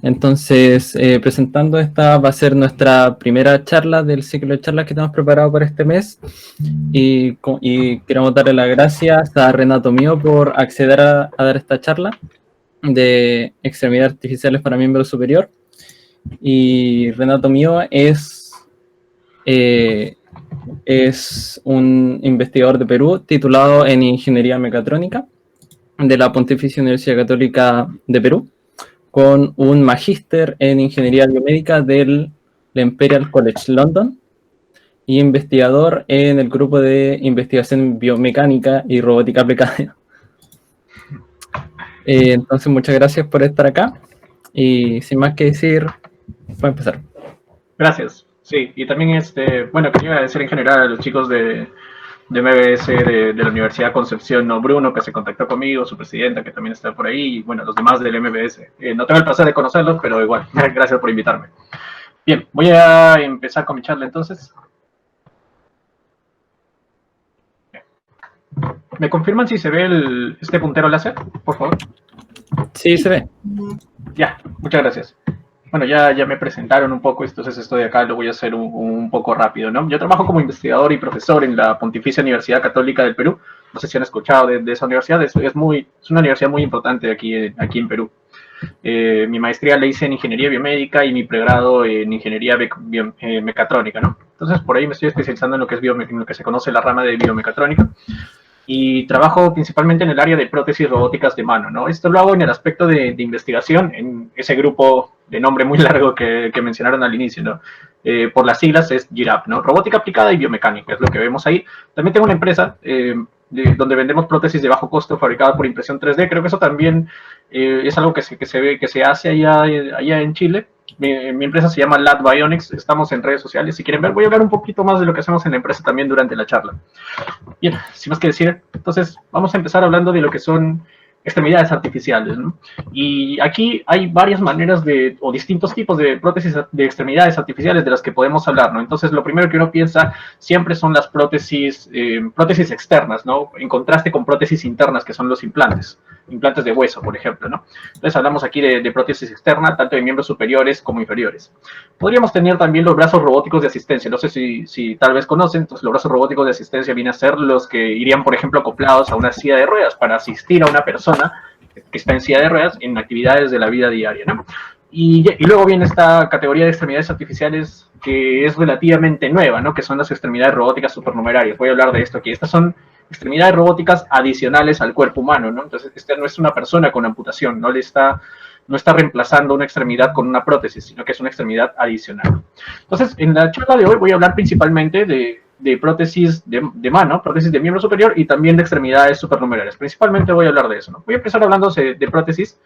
Entonces, presentando esta va a ser nuestra primera charla del ciclo de charlas que tenemos preparado para este mes. Y queremos darle las gracias a Renato Mío por acceder a dar esta charla de extremidades artificiales para miembro superior. Y Renato Mío es un investigador de Perú titulado en Ingeniería Mecatrónica de la Pontificia Universidad Católica de Perú, con un magíster en Ingeniería Biomédica del Imperial College London y investigador en el grupo de investigación biomecánica y robótica aplicada. Entonces, muchas gracias por estar acá y sin más que decir, voy a empezar. Gracias. Sí, y también bueno, quería agradecer en general a los chicos de MBS de la Universidad Concepción, ¿no? Bruno, que se contactó conmigo, su presidenta, que también está por ahí, y bueno, los demás del MBS. No tengo el placer de conocerlos, pero igual, gracias por invitarme. Bien, voy a empezar con mi charla entonces. ¿Me confirman si se ve este puntero láser, por favor? Sí, se ve. Ya, muchas gracias. Bueno, ya me presentaron un poco, entonces esto de acá lo voy a hacer un poco rápido, ¿no? Yo trabajo como investigador y profesor en la Pontificia Universidad Católica del Perú. No sé si han escuchado de esa universidad, es una universidad muy importante aquí en Perú. Mi maestría la hice en Ingeniería Biomédica y mi pregrado en Ingeniería Mecatrónica, ¿no? Entonces, por ahí me estoy especializando en lo que es en lo que se conoce la rama de biomecatrónica. Y trabajo principalmente en el área de prótesis robóticas de mano, ¿no? Esto lo hago en el aspecto de investigación, en ese grupo de nombre muy largo que mencionaron al inicio, ¿no? Por las siglas es GIRAP, ¿no? Robótica aplicada y biomecánica, es lo que vemos ahí. También tengo una empresa donde vendemos prótesis de bajo costo fabricadas por impresión 3D. Creo que eso también es algo que se hace allá en Chile. Mi empresa se llama Lab Bionics, estamos en redes sociales. Si quieren ver, voy a hablar un poquito más de lo que hacemos en la empresa también durante la charla. Bien, sin más que decir, entonces vamos a empezar hablando de lo que son extremidades artificiales, ¿no? Y aquí hay varias maneras o distintos tipos de prótesis de extremidades artificiales de las que podemos hablar, ¿no? Entonces, lo primero que uno piensa siempre son las prótesis externas, ¿no? En contraste con prótesis internas, que son los implantes de hueso, por ejemplo, ¿no? Entonces, hablamos aquí de prótesis externa, tanto de miembros superiores como inferiores. Podríamos tener también los brazos robóticos de asistencia. No sé si tal vez conocen, entonces los brazos robóticos de asistencia vienen a ser los que irían, por ejemplo, acoplados a una silla de ruedas para asistir a una persona que está en silla de ruedas en actividades de la vida diaria, ¿no? Y luego viene esta categoría de extremidades artificiales que es relativamente nueva, ¿no? Que son las extremidades robóticas supernumerarias. Voy a hablar de esto aquí. Estas son extremidades robóticas adicionales al cuerpo humano, ¿no? Entonces, esta no es una persona con amputación, no está reemplazando una extremidad con una prótesis, sino que es una extremidad adicional. Entonces, en la charla de hoy voy a hablar principalmente de prótesis de mano, prótesis de miembro superior y también de extremidades supernumerarias. Principalmente voy a hablar de eso, ¿no? Voy a empezar hablando de prótesis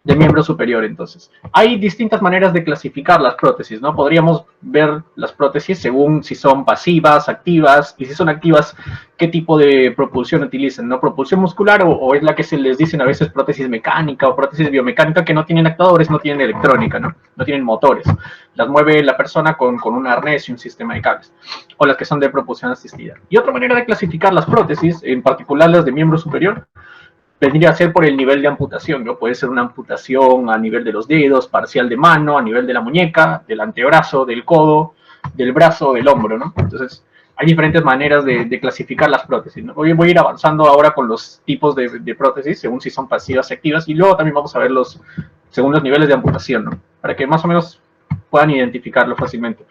de miembro superior, entonces. Hay distintas maneras de clasificar las prótesis, ¿no? Podríamos ver las prótesis según si son pasivas, activas, y si son activas, qué tipo de propulsión utilizan, ¿no? Propulsión muscular o es la que se les dicen a veces prótesis mecánica o prótesis biomecánica, que no tienen actuadores, no tienen electrónica, ¿no? No tienen motores. Las mueve la persona con un arnés y un sistema de cables. O las que son de propulsión asistida. Y otra manera de clasificar las prótesis, en particular las de miembro superior, vendría a ser por el nivel de amputación, ¿no? Puede ser una amputación a nivel de los dedos, parcial de mano, a nivel de la muñeca, del antebrazo, del codo, del brazo, del hombro, ¿no? Entonces, hay diferentes maneras de clasificar las prótesis, ¿no? Voy a ir avanzando ahora con los tipos de prótesis, según si son pasivas o activas, y luego también vamos a ver según los niveles de amputación, ¿no? Para que más o menos puedan identificarlo fácilmente.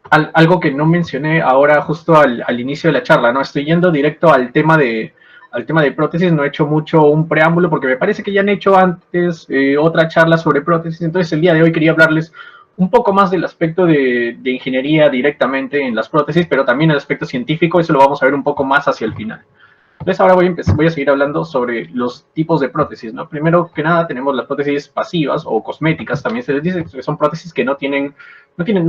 Algo que no mencioné ahora justo al inicio de la charla, ¿no? Estoy yendo directo al tema de prótesis, no he hecho mucho un preámbulo porque me parece que ya han hecho antes otra charla sobre prótesis, entonces el día de hoy quería hablarles un poco más del aspecto de ingeniería directamente en las prótesis, pero también el aspecto científico, eso lo vamos a ver un poco más hacia el final. Entonces ahora voy a seguir hablando sobre los tipos de prótesis, ¿no? Primero que nada tenemos las prótesis pasivas o cosméticas, también se les dice que son prótesis que no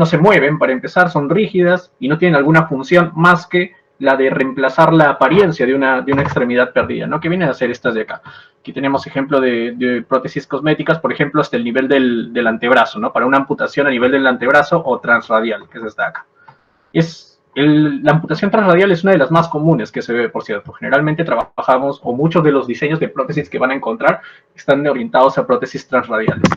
se mueven, para empezar, son rígidas y no tienen alguna función más que la de reemplazar la apariencia de una extremidad perdida, ¿no? ¿Qué vienen a hacer estas de acá? Aquí tenemos ejemplo de prótesis cosméticas, por ejemplo, hasta el nivel del antebrazo, ¿no? Para una amputación a nivel del antebrazo o transradial, que es esta de acá. Es La amputación transradial es una de las más comunes que se ve, por cierto. Generalmente trabajamos, o muchos de los diseños de prótesis que van a encontrar están orientados a prótesis transradiales.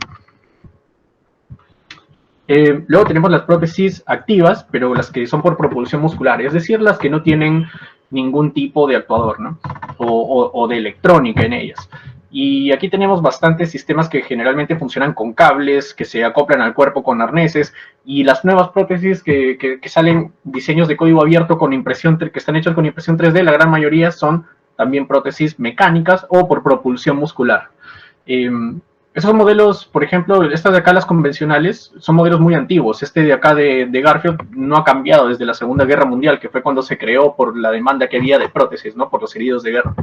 Luego tenemos las prótesis activas, pero las que son por propulsión muscular, es decir, las que no tienen ningún tipo de actuador, ¿no? o de electrónica en ellas. Y aquí tenemos bastantes sistemas que generalmente funcionan con cables, que se acoplan al cuerpo con arneses, y las nuevas prótesis que salen, diseños de código abierto con impresión, que están hechos con impresión 3D, la gran mayoría son también prótesis mecánicas o por propulsión muscular. Esos modelos, por ejemplo, estas de acá, las convencionales, son modelos muy antiguos. Este de acá de Garfield no ha cambiado desde la Segunda Guerra Mundial, que fue cuando se creó por la demanda que había de prótesis, ¿no? Por los heridos de guerra.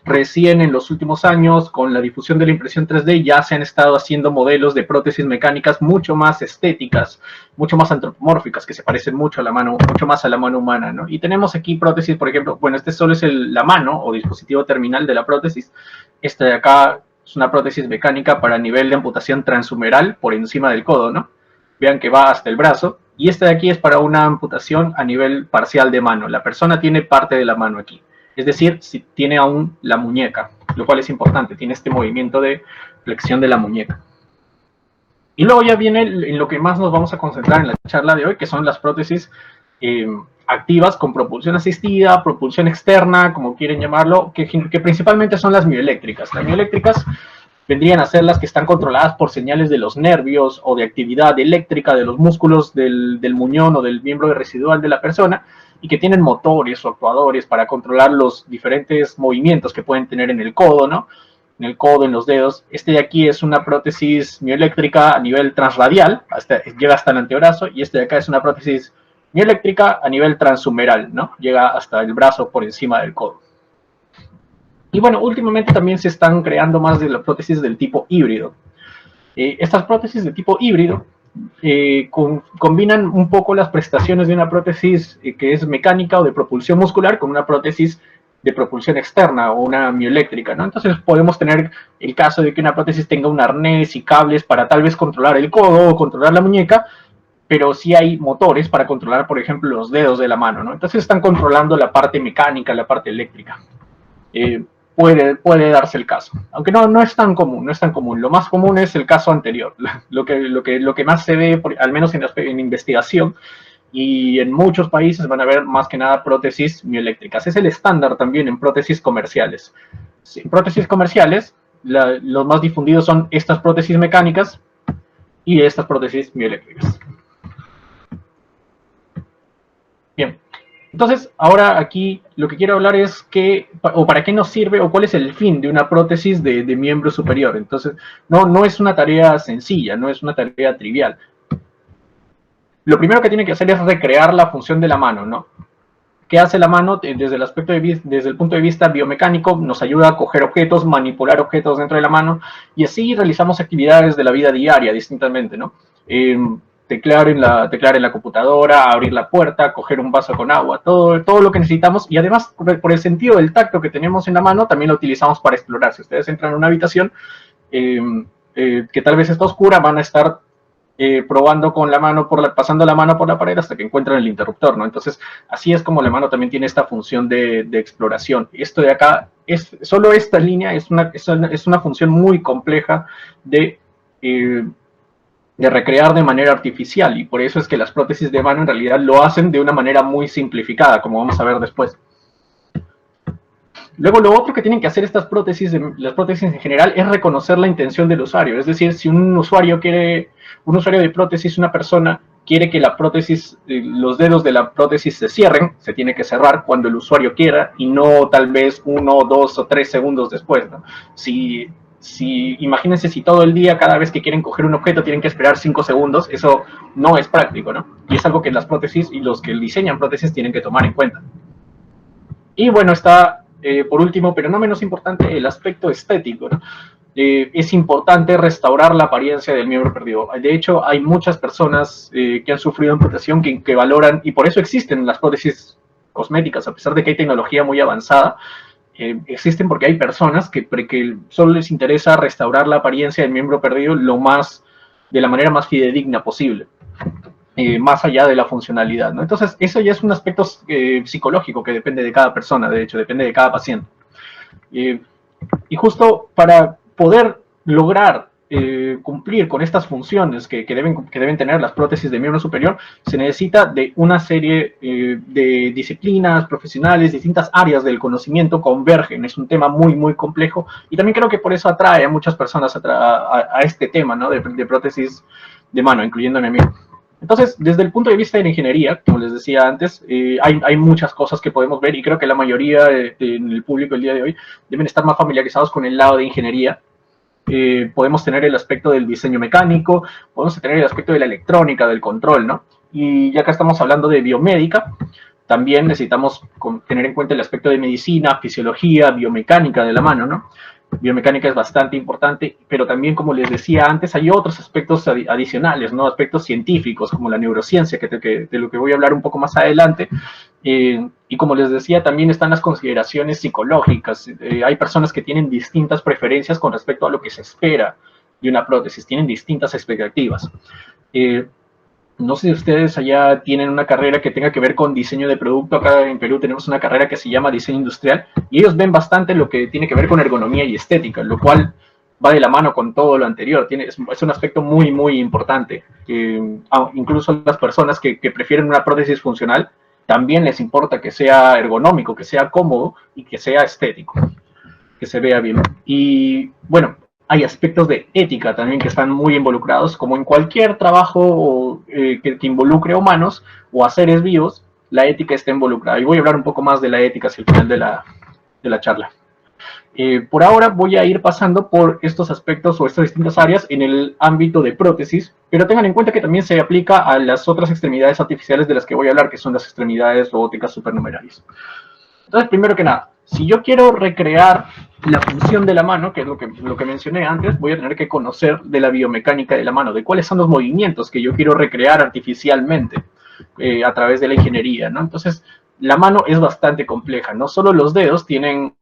Recién en los últimos años, con la difusión de la impresión 3D, ya se han estado haciendo modelos de prótesis mecánicas mucho más estéticas, mucho más antropomórficas, que se parecen mucho a la mano, mucho más a la mano humana, ¿no? Y tenemos aquí prótesis, por ejemplo, bueno, este solo es la mano o dispositivo terminal de la prótesis. Esta de acá es una prótesis mecánica para nivel de amputación transhumeral por encima del codo, ¿no? Vean que va hasta el brazo. Y esta de aquí es para una amputación a nivel parcial de mano. La persona tiene parte de la mano aquí. Es decir, si tiene aún la muñeca, lo cual es importante, tiene este movimiento de flexión de la muñeca. Y luego ya viene en lo que más nos vamos a concentrar en la charla de hoy, que son las prótesis activas con propulsión asistida, propulsión externa, como quieren llamarlo, que principalmente son las mioeléctricas. Las mioeléctricas vendrían a ser las que están controladas por señales de los nervios o de actividad eléctrica de los músculos del muñón o del miembro residual de la persona, y que tienen motores o actuadores para controlar los diferentes movimientos que pueden tener en el codo, ¿no? En el codo, en los dedos. Este de aquí es una prótesis mioeléctrica a nivel transradial, llega hasta el antebrazo, y este de acá es una prótesis mioeléctrica a nivel transhumeral, ¿no? Llega hasta el brazo por encima del codo. Y bueno, últimamente también se están creando más de las prótesis del tipo híbrido. Estas prótesis de tipo híbrido combinan un poco las prestaciones de una prótesis que es mecánica o de propulsión muscular con una prótesis de propulsión externa o una mioeléctrica, ¿no? Entonces podemos tener el caso de que una prótesis tenga un arnés y cables para tal vez controlar el codo o controlar la muñeca, pero sí hay motores para controlar, por ejemplo, los dedos de la mano, ¿no? Entonces están controlando la parte mecánica, la parte eléctrica. Puede darse el caso, aunque no es tan común, no es tan común. Lo más común es el caso anterior, lo que más se ve, al menos en investigación, y en muchos países van a ver más que nada prótesis mioeléctricas. Es el estándar también en prótesis comerciales. En prótesis comerciales, los más difundidos son estas prótesis mecánicas y estas prótesis mioeléctricas. Bien. Entonces, ahora aquí lo que quiero hablar es para qué nos sirve o cuál es el fin de una prótesis de miembro superior. Entonces, no es una tarea sencilla, no es una tarea trivial. Lo primero que tiene que hacer es recrear la función de la mano, ¿no? ¿Qué hace la mano? Desde el punto de vista biomecánico, nos ayuda a coger objetos, manipular objetos dentro de la mano, y así realizamos actividades de la vida diaria, distintamente, ¿no? Teclear en la computadora, abrir la puerta, coger un vaso con agua, todo lo que necesitamos, y además por el sentido del tacto que tenemos en la mano, también lo utilizamos para explorar. Si ustedes entran en una habitación que tal vez está oscura, van a estar probando con la mano, pasando la mano por la pared hasta que encuentran el interruptor, ¿no? Entonces, así es como la mano también tiene esta función de exploración. Esto de acá, solo esta línea es una función muy compleja de recrear de manera artificial, y por eso es que las prótesis de mano en realidad lo hacen de una manera muy simplificada, como vamos a ver después. Luego, lo otro que tienen que hacer las prótesis en general es reconocer la intención del usuario. Es decir, si un usuario de prótesis, una persona, quiere que la prótesis, los dedos de la prótesis se cierren, se tiene que cerrar cuando el usuario quiera y no tal vez 1, 2 o 3 segundos después, ¿no? Imagínense si todo el día, cada vez que quieren coger un objeto, tienen que esperar 5 segundos, eso no es práctico, ¿no? Y es algo que las prótesis y los que diseñan prótesis tienen que tomar en cuenta. Y bueno, está, por último, pero no menos importante, el aspecto estético, ¿no? Es importante restaurar la apariencia del miembro perdido. De hecho, hay muchas personas que han sufrido amputación que valoran, y por eso existen las prótesis cosméticas, a pesar de que hay tecnología muy avanzada, existen porque hay personas que solo les interesa restaurar la apariencia del miembro perdido de la manera más fidedigna posible. más allá de la funcionalidad, ¿no? Entonces, eso ya es un aspecto psicológico que depende de cada persona, de hecho, depende de cada paciente. Y justo para poder lograr cumplir con estas funciones que deben tener las prótesis de miembro superior, se necesita de una serie de disciplinas profesionales, distintas áreas del conocimiento convergen. Es un tema muy, muy complejo y también creo que por eso atrae a muchas personas a este tema, ¿no? de prótesis de mano, incluyéndome a mí. Entonces, desde el punto de vista de la ingeniería, como les decía antes, hay muchas cosas que podemos ver y creo que la mayoría del público el día de hoy deben estar más familiarizados con el lado de ingeniería. Podemos tener el aspecto del diseño mecánico, podemos tener el aspecto de la electrónica, del control, ¿no? Y ya que estamos hablando de biomédica, también necesitamos tener en cuenta el aspecto de medicina, fisiología, biomecánica de la mano, ¿no? Biomecánica es bastante importante, pero también, como les decía antes, hay otros aspectos adicionales, ¿no? Aspectos científicos, como la neurociencia, de lo que voy a hablar un poco más adelante. Y como les decía, también están las consideraciones psicológicas. Hay personas que tienen distintas preferencias con respecto a lo que se espera de una prótesis, tienen distintas expectativas. No sé si ustedes allá tienen una carrera que tenga que ver con diseño de producto. Acá en Perú tenemos una carrera que se llama diseño industrial y ellos ven bastante lo que tiene que ver con ergonomía y estética, lo cual va de la mano con todo lo anterior. Es un aspecto muy, muy importante. Incluso las personas que prefieren una prótesis funcional también les importa que sea ergonómico, que sea cómodo y que sea estético, que se vea bien. Y bueno, hay aspectos de ética también que están muy involucrados, como en cualquier trabajo que involucre humanos o a seres vivos, la ética está involucrada. Y voy a hablar un poco más de la ética hacia el final de la charla. Por ahora voy a ir pasando por estos aspectos o estas distintas áreas en el ámbito de prótesis, pero tengan en cuenta que también se aplica a las otras extremidades artificiales de las que voy a hablar, que son las extremidades robóticas supernumerarias. Entonces, primero que nada, si yo quiero recrear la función de la mano, que es lo que mencioné antes, voy a tener que conocer de la biomecánica de la mano, de cuáles son los movimientos que yo quiero recrear artificialmente a través de la ingeniería, ¿no? Entonces, la mano es bastante compleja, no solo los dedos tienen,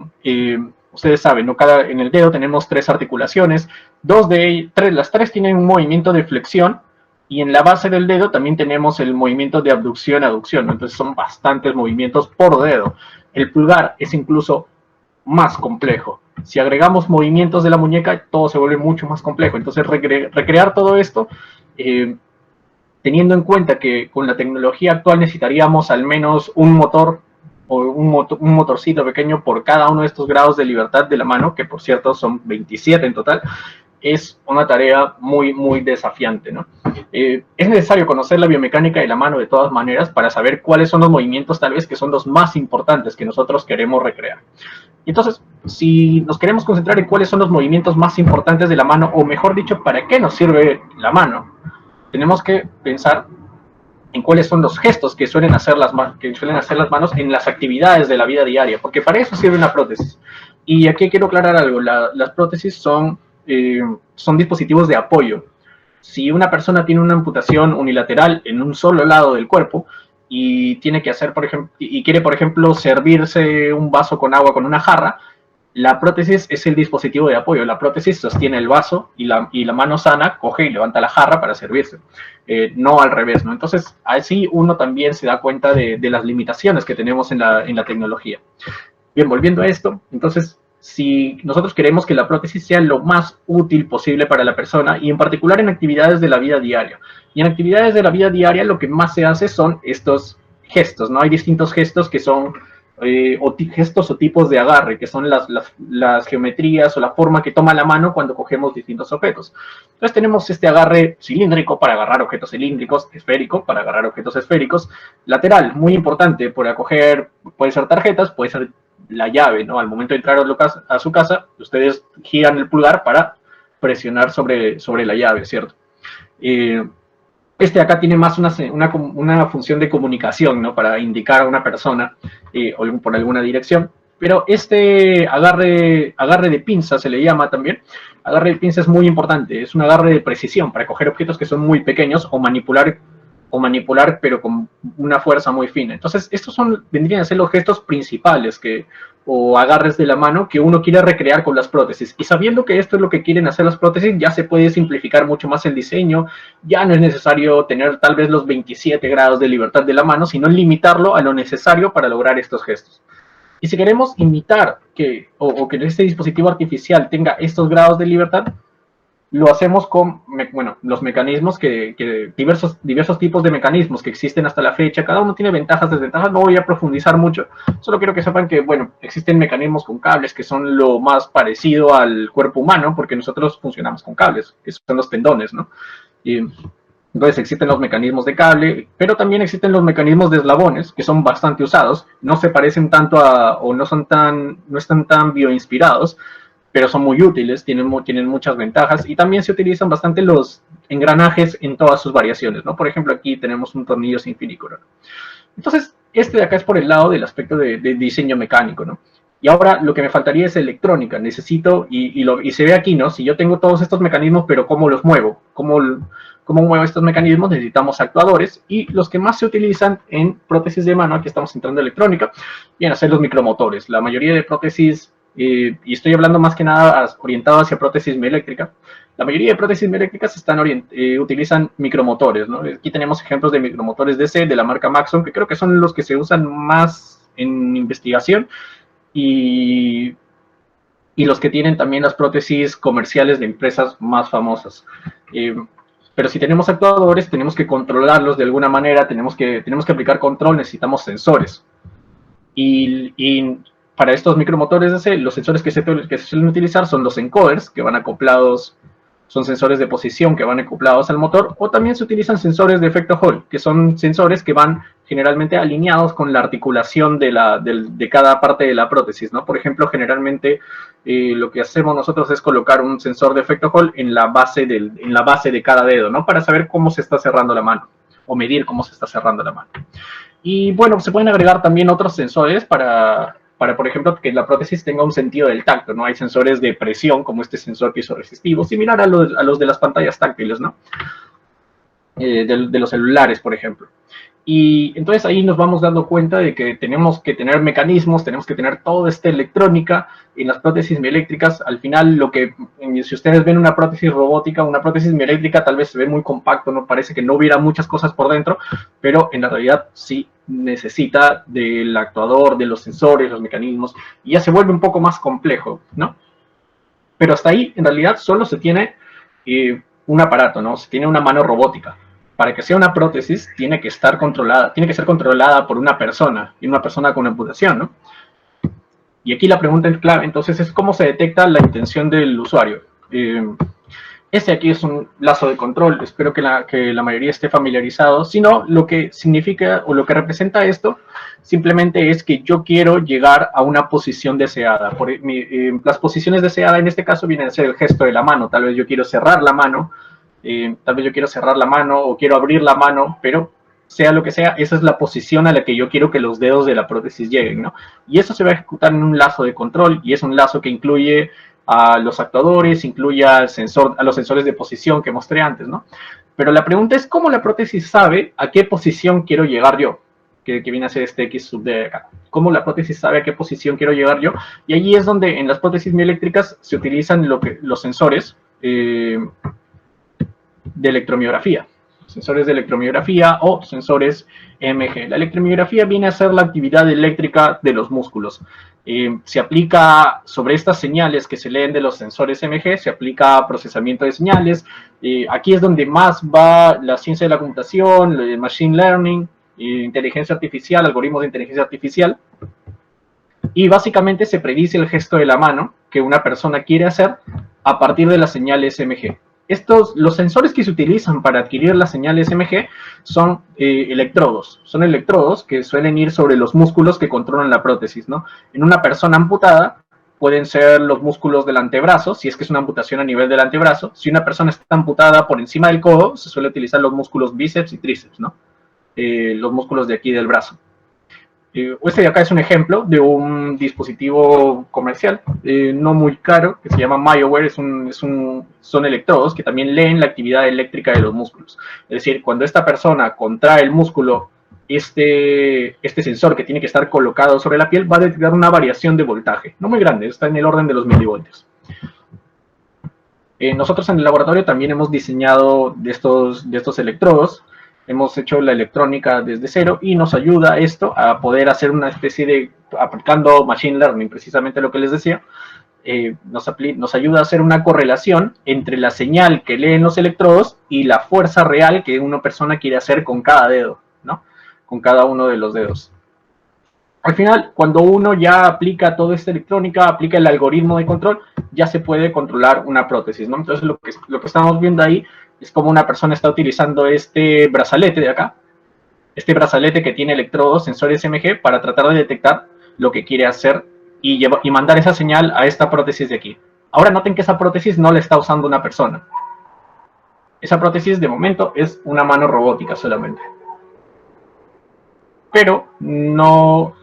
ustedes saben, ¿no? En el dedo tenemos 3 articulaciones, las tres tienen un movimiento de flexión, y en la base del dedo también tenemos el movimiento de abducción-aducción, ¿no? Entonces son bastantes movimientos por dedo. El pulgar es incluso más complejo. Si agregamos movimientos de la muñeca, todo se vuelve mucho más complejo. Entonces, recrear todo esto, teniendo en cuenta que con la tecnología actual necesitaríamos al menos un motor o un motorcito pequeño por cada uno de estos grados de libertad de la mano, que por cierto son 27 en total, es una tarea muy, muy desafiante, ¿no? Es necesario conocer la biomecánica de la mano de todas maneras para saber cuáles son los movimientos tal vez que son los más importantes que nosotros queremos recrear. Entonces, si nos queremos concentrar en cuáles son los movimientos más importantes de la mano, o mejor dicho, para qué nos sirve la mano, tenemos que pensar en cuáles son los gestos que suelen hacer las manos en las actividades de la vida diaria, porque para eso sirve una prótesis. Y aquí quiero aclarar algo, las prótesis son dispositivos de apoyo. Si una persona tiene una amputación unilateral en un solo lado del cuerpo y tiene que hacer, por ejemplo, y quiere, por ejemplo, servirse un vaso con agua con una jarra, la prótesis es el dispositivo de apoyo. La prótesis sostiene el vaso y la mano sana coge y levanta la jarra para servirse. No al revés, ¿no? Entonces, así uno también se da cuenta de las limitaciones que tenemos en la tecnología. Bien, volviendo a esto, entonces, si nosotros queremos que la prótesis sea lo más útil posible para la persona, y en particular en actividades de la vida diaria. Y en actividades de la vida diaria lo que más se hace son estos gestos, ¿no? Hay distintos gestos que son gestos o tipos de agarre, que son las geometrías o la forma que toma la mano cuando cogemos distintos objetos. Entonces tenemos este agarre cilíndrico para agarrar objetos cilíndricos, esférico para agarrar objetos esféricos, lateral, muy importante para coger, puede ser tarjetas, puede ser la llave, ¿no? Al momento de entrar a su casa, ustedes giran el pulgar para presionar sobre la llave, ¿cierto? Este acá tiene más una función de comunicación, ¿no? Para indicar a una persona o por alguna dirección. Pero este agarre de pinza se le llama también. Agarre de pinza es muy importante. Es un agarre de precisión para coger objetos que son muy pequeños o manipular pero con una fuerza muy fina. Entonces, estos vendrían a ser los gestos principales que o agarres de la mano que uno quiere recrear con las prótesis. Y sabiendo que esto es lo que quieren hacer las prótesis, ya se puede simplificar mucho más el diseño, ya no es necesario tener tal vez los 27 grados de libertad de la mano, sino limitarlo a lo necesario para lograr estos gestos. Y si queremos imitar o que este dispositivo artificial tenga estos grados de libertad, lo hacemos con los mecanismos diversos tipos de mecanismos que existen hasta la fecha. Cada uno tiene ventajas, desventajas. No voy a profundizar mucho. Solo quiero que sepan que, existen mecanismos con cables que son lo más parecido al cuerpo humano, porque nosotros funcionamos con cables, que son los tendones, ¿no? Y entonces existen los mecanismos de cable, pero también existen los mecanismos de eslabones, que son bastante usados. No se parecen tanto o no están tan bioinspirados, pero son muy útiles, tienen muchas ventajas, y también se utilizan bastante los engranajes en todas sus variaciones, ¿no? Por ejemplo, aquí tenemos un tornillo sin filicorn. Entonces, este de acá es por el lado del aspecto de diseño mecánico, ¿no? Y ahora lo que me faltaría es electrónica. Necesito, y se ve aquí, ¿no? Si yo tengo todos estos mecanismos, pero ¿cómo los muevo? ¿Cómo muevo estos mecanismos? Necesitamos actuadores, y los que más se utilizan en prótesis de mano, aquí estamos entrando en electrónica, vienen a ser los micromotores. La mayoría de prótesis, y estoy hablando más que nada orientado hacia prótesis mioeléctrica, la mayoría de prótesis mioeléctricas utilizan micromotores, ¿no? Aquí tenemos ejemplos de micromotores DC de la marca Maxon, que creo que son los que se usan más en investigación, y los que tienen también las prótesis comerciales de empresas más famosas. Pero si tenemos actuadores, tenemos que controlarlos de alguna manera, tenemos que aplicar control, necesitamos sensores. Y para estos micromotores DC, los sensores que se suelen utilizar son los encoders, que van acoplados, son sensores de posición que van acoplados al motor, o también se utilizan sensores de efecto Hall, que son sensores que van generalmente alineados con la articulación de cada parte de la prótesis, ¿no? Por ejemplo, generalmente lo que hacemos nosotros es colocar un sensor de efecto Hall en la base de cada dedo, ¿no? Para saber cómo se está cerrando la mano, o medir cómo se está cerrando la mano. Y bueno, se pueden agregar también otros sensores para, por ejemplo, que la prótesis tenga un sentido del tacto, ¿no? Hay sensores de presión, como este sensor piezoresistivo, similar a los de las pantallas táctiles, ¿no? De los celulares, por ejemplo. Y entonces ahí nos vamos dando cuenta de que tenemos que tener mecanismos, tenemos que tener toda esta electrónica en las prótesis mioeléctricas. Al final, si ustedes ven una prótesis robótica, una prótesis mioeléctrica tal vez se ve muy compacto, no parece que no hubiera muchas cosas por dentro, pero en la realidad sí necesita del actuador, de los sensores, los mecanismos, y ya se vuelve un poco más complejo, ¿no? Pero hasta ahí, en realidad, solo se tiene un aparato, ¿no? Se tiene una mano robótica. Para que sea una prótesis, tiene que ser controlada por una persona, y una persona con amputación, ¿no? Y aquí la pregunta es clave, entonces, es cómo se detecta la intención del usuario. Este aquí es un lazo de control, espero que la mayoría esté familiarizado. Si no, lo que significa o lo que representa esto simplemente es que yo quiero llegar a una posición deseada. Las posiciones deseadas en este caso vienen a ser el gesto de la mano. Tal vez yo quiero cerrar la mano, o quiero abrir la mano, pero sea lo que sea, esa es la posición a la que yo quiero que los dedos de la prótesis lleguen, ¿no? Y eso se va a ejecutar en un lazo de control, y es un lazo que incluye a los actuadores, incluye a los sensores de posición que mostré antes, ¿no? Pero la pregunta es cómo la prótesis sabe a qué posición quiero llegar yo, que viene a ser este X sub D de acá. Cómo la prótesis sabe a qué posición quiero llegar yo, y allí es donde en las prótesis mioeléctricas se utilizan los sensores de electromiografía. Sensores de electromiografía o sensores EMG. La electromiografía viene a ser la actividad eléctrica de los músculos. Se aplica sobre estas señales que se leen de los sensores EMG, se aplica procesamiento de señales. Aquí es donde más va la ciencia de la computación, el machine learning, inteligencia artificial, algoritmos de inteligencia artificial. Y básicamente se predice el gesto de la mano que una persona quiere hacer a partir de las señales EMG. Los sensores que se utilizan para adquirir las señales EMG son electrodos. Son electrodos que suelen ir sobre los músculos que controlan la prótesis, ¿no? En una persona amputada pueden ser los músculos del antebrazo, si es que es una amputación a nivel del antebrazo. Si una persona está amputada por encima del codo, se suele utilizar los músculos bíceps y tríceps, ¿no? Los músculos de aquí del brazo. Este de acá es un ejemplo de un dispositivo comercial no muy caro que se llama MyoWare. Son electrodos que también leen la actividad eléctrica de los músculos. Es decir, cuando esta persona contrae el músculo este sensor que tiene que estar colocado sobre la piel va a detectar una variación de voltaje, no muy grande, está en el orden de los milivoltios. Nosotros en el laboratorio también hemos diseñado de estos electrodos, hemos hecho la electrónica desde cero y nos ayuda esto a poder hacer una especie de, aplicando Machine Learning, precisamente lo que les decía, nos ayuda a hacer una correlación entre la señal que leen los electrodos y la fuerza real que una persona quiere hacer con cada dedo, ¿no? Con cada uno de los dedos. Al final, cuando uno ya aplica toda esta electrónica, aplica el algoritmo de control, ya se puede controlar una prótesis, ¿no? Entonces, lo que estamos viendo ahí es como una persona está utilizando este brazalete de acá, este brazalete que tiene electrodos, sensores MG, para tratar de detectar lo que quiere hacer y mandar esa señal a esta prótesis de aquí. Ahora noten que esa prótesis no la está usando una persona. Esa prótesis de momento es una mano robótica solamente. Pero no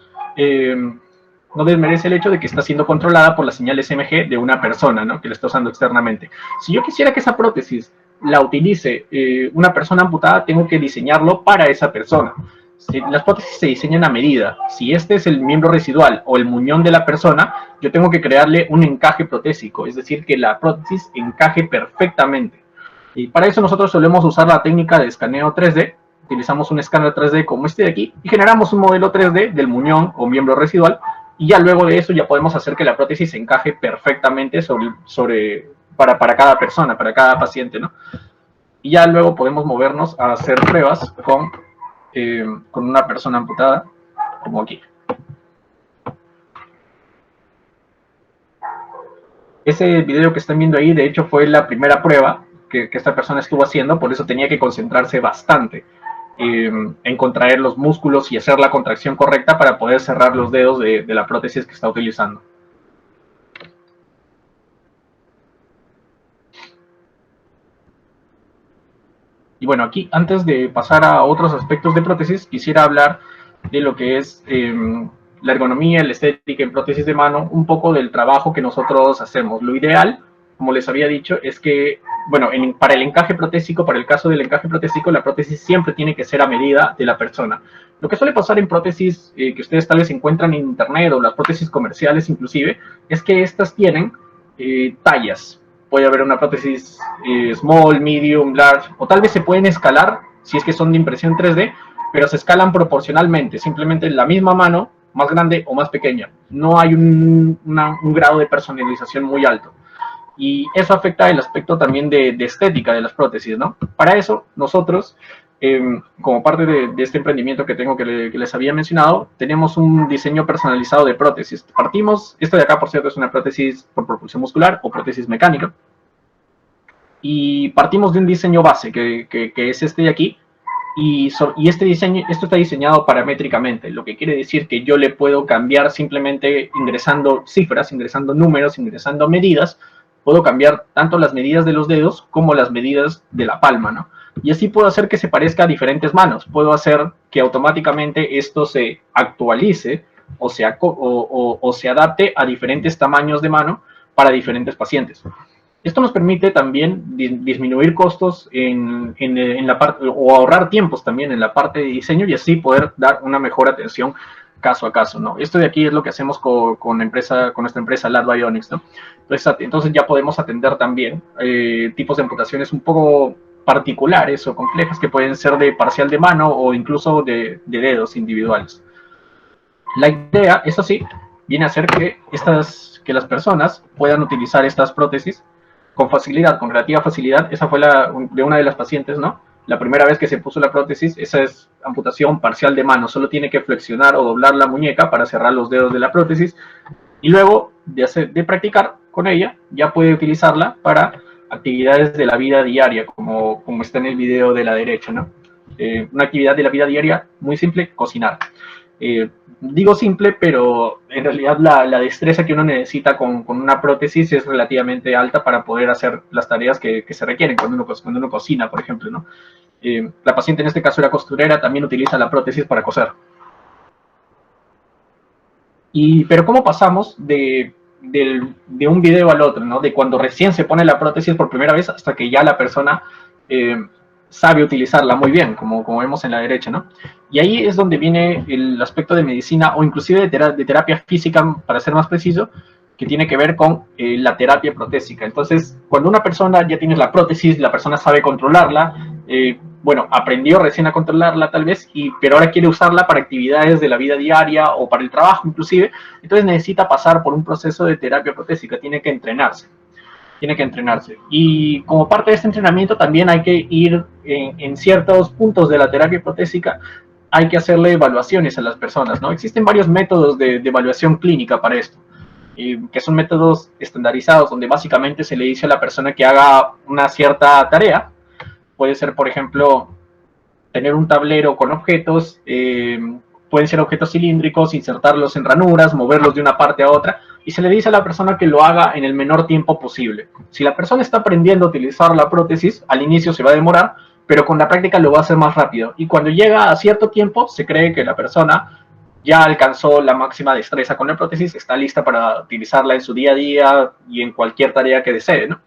desmerece el hecho de que está siendo controlada por las señales MG de una persona, ¿no? Que la está usando externamente. Si yo quisiera que esa prótesis la utilice una persona amputada, tengo que diseñarlo para esa persona. Las prótesis se diseñan a medida. Si este es el miembro residual o el muñón de la persona, yo tengo que crearle un encaje protésico, es decir, que la prótesis encaje perfectamente. Y para eso nosotros solemos usar la técnica de escaneo 3D. Utilizamos un escáner 3D como este de aquí y generamos un modelo 3D del muñón o miembro residual, y ya luego de eso ya podemos hacer que la prótesis encaje perfectamente para cada persona, para cada paciente, ¿no? Y ya luego podemos movernos a hacer pruebas con una persona amputada, como aquí. Ese video que están viendo ahí, de hecho, fue la primera prueba que esta persona estuvo haciendo, por eso tenía que concentrarse bastante en contraer los músculos y hacer la contracción correcta para poder cerrar los dedos de la prótesis que está utilizando. Y bueno, aquí, antes de pasar a otros aspectos de prótesis, quisiera hablar de lo que es la ergonomía, la estética en prótesis de mano, un poco del trabajo que nosotros hacemos. Lo ideal, como les había dicho, es que, bueno, para el encaje protésico, para el caso del encaje protésico, la prótesis siempre tiene que ser a medida de la persona. Lo que suele pasar en prótesis que ustedes tal vez encuentran en internet o las prótesis comerciales inclusive, es que estas tienen tallas. Puede haber una prótesis small, medium, large, o tal vez se pueden escalar si es que son de impresión 3D, pero se escalan proporcionalmente, simplemente la misma mano, más grande o más pequeña. No hay un grado de personalización muy alto. Y eso afecta el aspecto también de estética de las prótesis, ¿no? Para eso, nosotros, como parte de este emprendimiento que tengo que les había mencionado, tenemos un diseño personalizado de prótesis. Partimos, esto de acá, por cierto, es una prótesis por propulsión muscular o prótesis mecánica. Y partimos de un diseño base, que es este de aquí, y este diseño, esto está diseñado paramétricamente, lo que quiere decir que yo le puedo cambiar simplemente ingresando cifras, ingresando números, ingresando medidas, puedo cambiar tanto las medidas de los dedos como las medidas de la palma, ¿no? Y así puedo hacer que se parezca a diferentes manos, puedo hacer que automáticamente esto se actualice o se adapte a diferentes tamaños de mano para diferentes pacientes. Esto nos permite también disminuir costos en la parte, o ahorrar tiempos también en la parte de diseño, y así poder dar una mejor atención caso a caso, ¿no? Esto de aquí es lo que hacemos con nuestra empresa Lab Bionics, ¿no? Entonces ya podemos atender también tipos de amputaciones un poco particulares o complejas que pueden ser de parcial de mano o incluso de dedos individuales. La idea, eso sí, viene a ser que las personas puedan utilizar estas prótesis con facilidad, con relativa facilidad. Esa fue de una de las pacientes, ¿no? La primera vez que se puso la prótesis, esa es amputación parcial de mano, solo tiene que flexionar o doblar la muñeca para cerrar los dedos de la prótesis, y luego de practicar con ella, ya puede utilizarla para actividades de la vida diaria, como está en el video de la derecha, ¿no? Una actividad de la vida diaria muy simple, cocinar. Digo simple, pero en realidad la destreza que uno necesita con una prótesis es relativamente alta para poder hacer las tareas que se requieren cuando uno cocina, por ejemplo, ¿no? La paciente en este caso era costurera, también utiliza la prótesis para coser. Pero ¿cómo pasamos de un video al otro, ¿no? De cuando recién se pone la prótesis por primera vez hasta que ya la persona sabe utilizarla muy bien, como vemos en la derecha, ¿no? Y ahí es donde viene el aspecto de medicina o inclusive de terapia física, para ser más preciso, que tiene que ver con la terapia protésica. Entonces, cuando una persona ya tiene la prótesis, la persona sabe controlarla, bueno, aprendió recién a controlarla tal vez, pero ahora quiere usarla para actividades de la vida diaria o para el trabajo inclusive, entonces necesita pasar por un proceso de terapia protésica, tiene que entrenarse. Tiene que entrenarse. Y como parte de este entrenamiento también hay que ir en ciertos puntos de la terapia protésica, hay que hacerle evaluaciones a las personas, ¿no? Existen varios métodos de evaluación clínica para esto, que son métodos estandarizados, donde básicamente se le dice a la persona que haga una cierta tarea. Puede ser, por ejemplo, tener un tablero con objetos, pueden ser objetos cilíndricos, insertarlos en ranuras, moverlos de una parte a otra, y se le dice a la persona que lo haga en el menor tiempo posible. Si la persona está aprendiendo a utilizar la prótesis, al inicio se va a demorar, pero con la práctica lo va a hacer más rápido. Y cuando llega a cierto tiempo, se cree que la persona ya alcanzó la máxima destreza con la prótesis, está lista para utilizarla en su día a día y en cualquier tarea que desee, ¿no?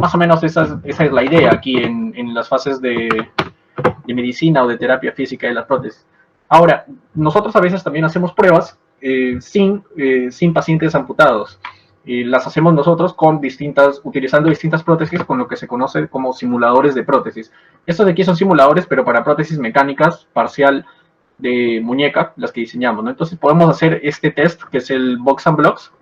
Más o menos esa es la idea aquí en las fases de medicina o de terapia física de las prótesis. Ahora, nosotros a veces también hacemos pruebas sin pacientes amputados. Las hacemos nosotros utilizando distintas prótesis con lo que se conoce como simuladores de prótesis. Estos de aquí son simuladores, pero para prótesis mecánicas parcial de muñeca, las que diseñamos, ¿no? Entonces podemos hacer este test, que es el Box and Blocks.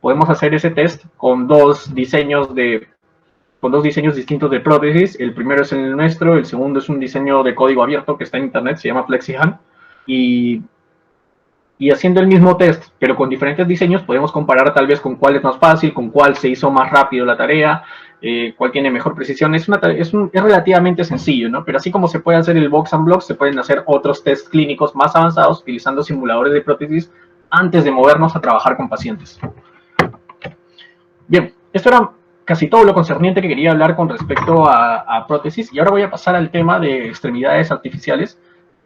Podemos hacer ese test con dos diseños distintos de prótesis. El primero es el nuestro, el segundo es un diseño de código abierto que está en internet, se llama FlexiHand. Y haciendo el mismo test, pero con diferentes diseños, podemos comparar tal vez con cuál es más fácil, con cuál se hizo más rápido la tarea, cuál tiene mejor precisión. Es relativamente sencillo, ¿no? Pero así como se puede hacer el Box and Blocks, se pueden hacer otros test clínicos más avanzados utilizando simuladores de prótesis antes de movernos a trabajar con pacientes. Bien, esto era casi todo lo concerniente que quería hablar con respecto a prótesis, y ahora voy a pasar al tema de extremidades artificiales.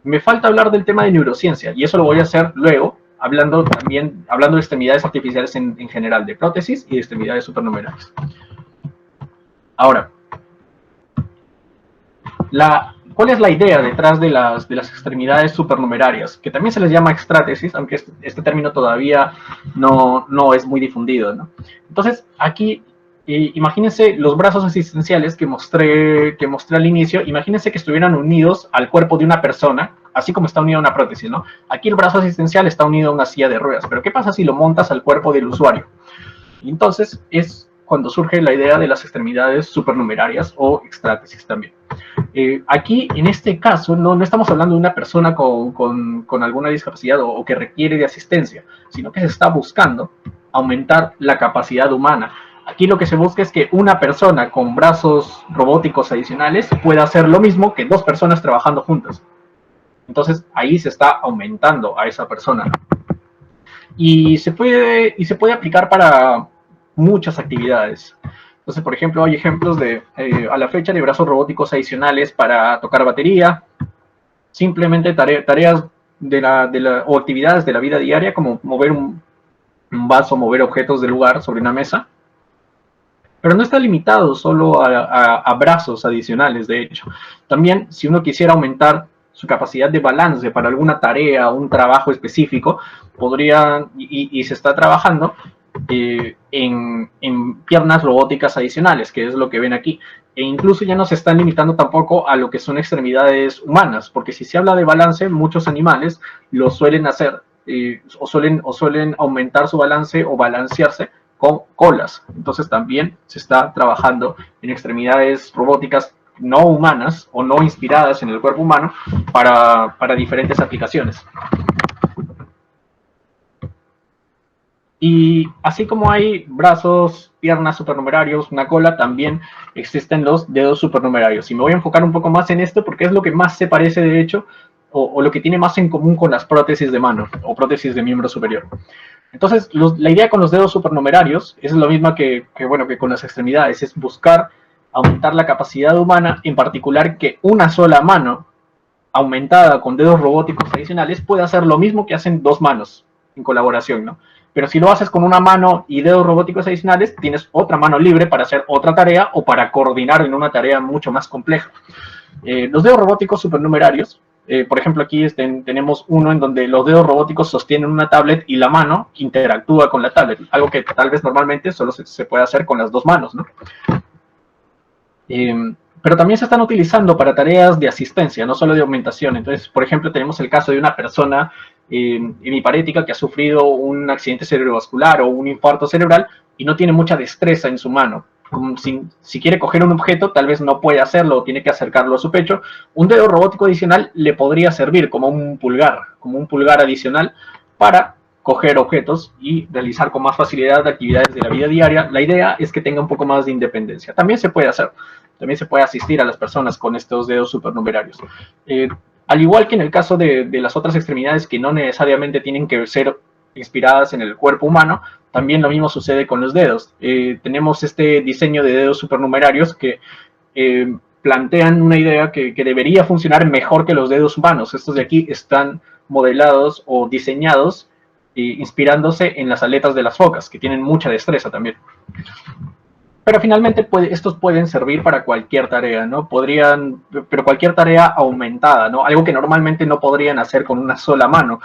Me falta hablar del tema de neurociencia, y eso lo voy a hacer luego, hablando de extremidades artificiales en general, de prótesis y de extremidades supernumerarias. Ahora, ¿cuál es la idea detrás de las extremidades supernumerarias? Que también se les llama extrátesis, aunque este término todavía no es muy difundido, ¿no? Entonces, aquí, imagínense los brazos asistenciales que mostré al inicio. Imagínense que estuvieran unidos al cuerpo de una persona, así como está unido a una prótesis, ¿no? Aquí el brazo asistencial está unido a una silla de ruedas, pero ¿qué pasa si lo montas al cuerpo del usuario? Y entonces es cuando surge la idea de las extremidades supernumerarias o extrátesis también. Aquí, en este caso, no estamos hablando de una persona con alguna discapacidad o que requiere de asistencia, sino que se está buscando aumentar la capacidad humana. Aquí lo que se busca es que una persona con brazos robóticos adicionales pueda hacer lo mismo que dos personas trabajando juntas. Entonces, ahí se está aumentando a esa persona. Y se puede aplicar para muchas actividades. Entonces, por ejemplo, hay ejemplos a la fecha de brazos robóticos adicionales para tocar batería, simplemente tareas o actividades de la vida diaria, como mover un vaso, mover objetos del lugar sobre una mesa. Pero no está limitado solo a brazos adicionales, de hecho. También, si uno quisiera aumentar su capacidad de balance para alguna tarea o un trabajo específico, podría, y se está trabajando, en piernas robóticas adicionales, que es lo que ven aquí. E incluso ya no se están limitando tampoco a lo que son extremidades humanas, porque si se habla de balance, muchos animales lo suelen hacer, o suelen aumentar su balance o balancearse con colas. Entonces también se está trabajando en extremidades robóticas no humanas o no inspiradas en el cuerpo humano para diferentes aplicaciones. Y así como hay brazos, piernas supernumerarios, una cola, también existen los dedos supernumerarios. Y me voy a enfocar un poco más en esto porque es lo que más se parece, de hecho, o lo que tiene más en común con las prótesis de mano o prótesis de miembro superior. Entonces, la idea con los dedos supernumerarios es lo misma que con las extremidades, es buscar aumentar la capacidad humana, en particular que una sola mano aumentada con dedos robóticos adicionales pueda hacer lo mismo que hacen dos manos en colaboración, ¿no? Pero si lo haces con una mano y dedos robóticos adicionales, tienes otra mano libre para hacer otra tarea o para coordinar en una tarea mucho más compleja. Los dedos robóticos supernumerarios, por ejemplo, aquí tenemos uno en donde los dedos robóticos sostienen una tablet y la mano interactúa con la tablet, algo que tal vez normalmente solo se puede hacer con las dos manos, ¿no? Pero también se están utilizando para tareas de asistencia, no solo de aumentación. Entonces, por ejemplo, tenemos el caso de una persona hemiparética que ha sufrido un accidente cerebrovascular o un infarto cerebral y no tiene mucha destreza en su mano. Si quiere coger un objeto, tal vez no puede hacerlo o tiene que acercarlo a su pecho. Un dedo robótico adicional le podría servir como un pulgar adicional para coger objetos y realizar con más facilidad actividades de la vida diaria. La idea es que tenga un poco más de independencia. También se puede hacer. También se puede asistir a las personas con estos dedos supernumerarios. Al igual que en el caso de las otras extremidades que no necesariamente tienen que ser inspiradas en el cuerpo humano, también lo mismo sucede con los dedos. Tenemos este diseño de dedos supernumerarios que plantean una idea que debería funcionar mejor que los dedos humanos. Estos de aquí están modelados o diseñados inspirándose en las aletas de las focas, que tienen mucha destreza también. Pero finalmente estos pueden servir para cualquier tarea, ¿no? Pero cualquier tarea aumentada, ¿no? Algo que normalmente no podrían hacer con una sola mano,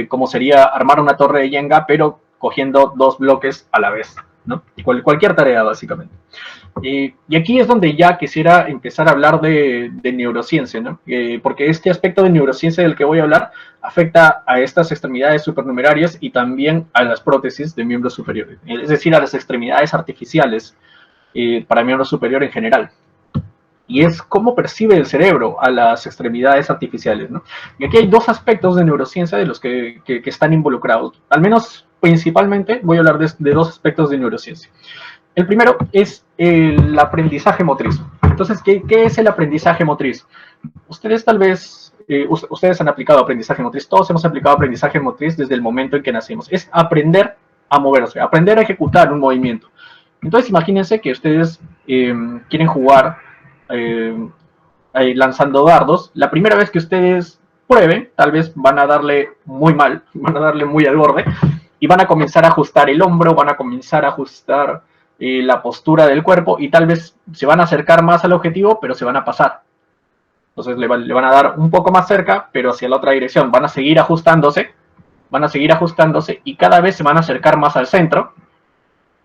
como sería armar una torre de Jenga, pero cogiendo dos bloques a la vez, ¿no? Cualquier tarea, básicamente. Y aquí es donde ya quisiera empezar a hablar de neurociencia, ¿no? Porque este aspecto de neurociencia del que voy a hablar afecta a estas extremidades supernumerarias y también a las prótesis de miembros superiores, es decir, a las extremidades artificiales para miembros superiores en general. Y es cómo percibe el cerebro a las extremidades artificiales, ¿no? Y aquí hay dos aspectos de neurociencia de los que están involucrados. Al menos, principalmente, voy a hablar de dos aspectos de neurociencia. El primero es el aprendizaje motriz. Entonces, ¿qué es el aprendizaje motriz? Ustedes tal vez, ustedes han aplicado aprendizaje motriz, todos hemos aplicado aprendizaje motriz desde el momento en que nacimos. Es aprender a moverse, aprender a ejecutar un movimiento. Entonces, imagínense que ustedes quieren jugar lanzando dardos. La primera vez que ustedes prueben, tal vez van a darle muy mal, van a darle muy al borde, y van a comenzar a ajustar el hombro, van a comenzar a ajustar la postura del cuerpo y tal vez se van a acercar más al objetivo, pero se van a pasar. Entonces le van a dar un poco más cerca, pero hacia la otra dirección. Van a seguir ajustándose y cada vez se van a acercar más al centro.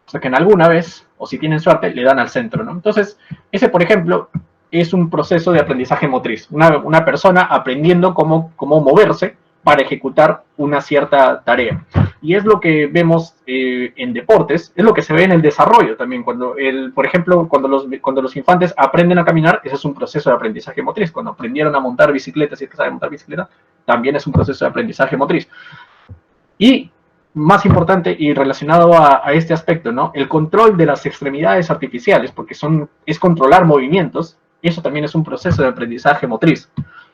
O sea que en alguna vez, o si tienen suerte, le dan al centro, ¿no? Entonces, ese, por ejemplo, es un proceso de aprendizaje motriz. Una persona aprendiendo cómo moverse para ejecutar una cierta tarea. Y es lo que vemos en deportes, es lo que se ve en el desarrollo también. Por ejemplo, cuando los infantes aprenden a caminar, ese es un proceso de aprendizaje motriz. Cuando aprendieron a montar bicicleta, si es que saben montar bicicleta, también es un proceso de aprendizaje motriz. Y más importante y relacionado a este aspecto, ¿no? El control de las extremidades artificiales, porque es controlar movimientos, eso también es un proceso de aprendizaje motriz.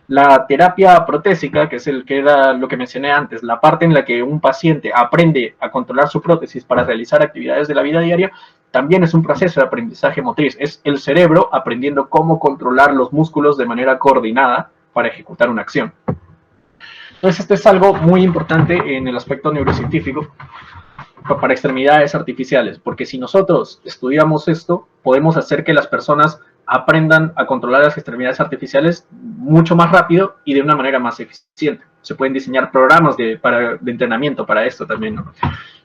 La terapia protésica, que era lo que mencioné antes, la parte en la que un paciente aprende a controlar su prótesis para realizar actividades de la vida diaria, también es un proceso de aprendizaje motriz. Es el cerebro aprendiendo cómo controlar los músculos de manera coordinada para ejecutar una acción. Entonces, esto es algo muy importante en el aspecto neurocientífico para extremidades artificiales, porque si nosotros estudiamos esto, podemos hacer que las personas aprendan a controlar las extremidades artificiales mucho más rápido y de una manera más eficiente. Se pueden diseñar programas de entrenamiento para esto también, ¿no?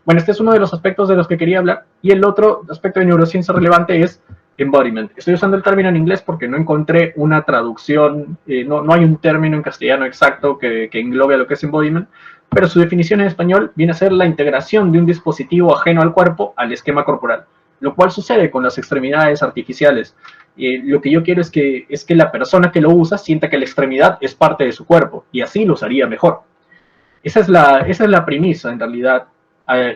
Bueno, este es uno de los aspectos de los que quería hablar. Y el otro aspecto de neurociencia relevante es embodiment. Estoy usando el término en inglés porque no encontré una traducción, no hay un término en castellano exacto que englobe a lo que es embodiment, pero su definición en español viene a ser la integración de un dispositivo ajeno al cuerpo al esquema corporal, lo cual sucede con las extremidades artificiales. Lo que yo quiero es que la persona que lo usa sienta que la extremidad es parte de su cuerpo y así lo usaría mejor. Esa es la premisa, en realidad,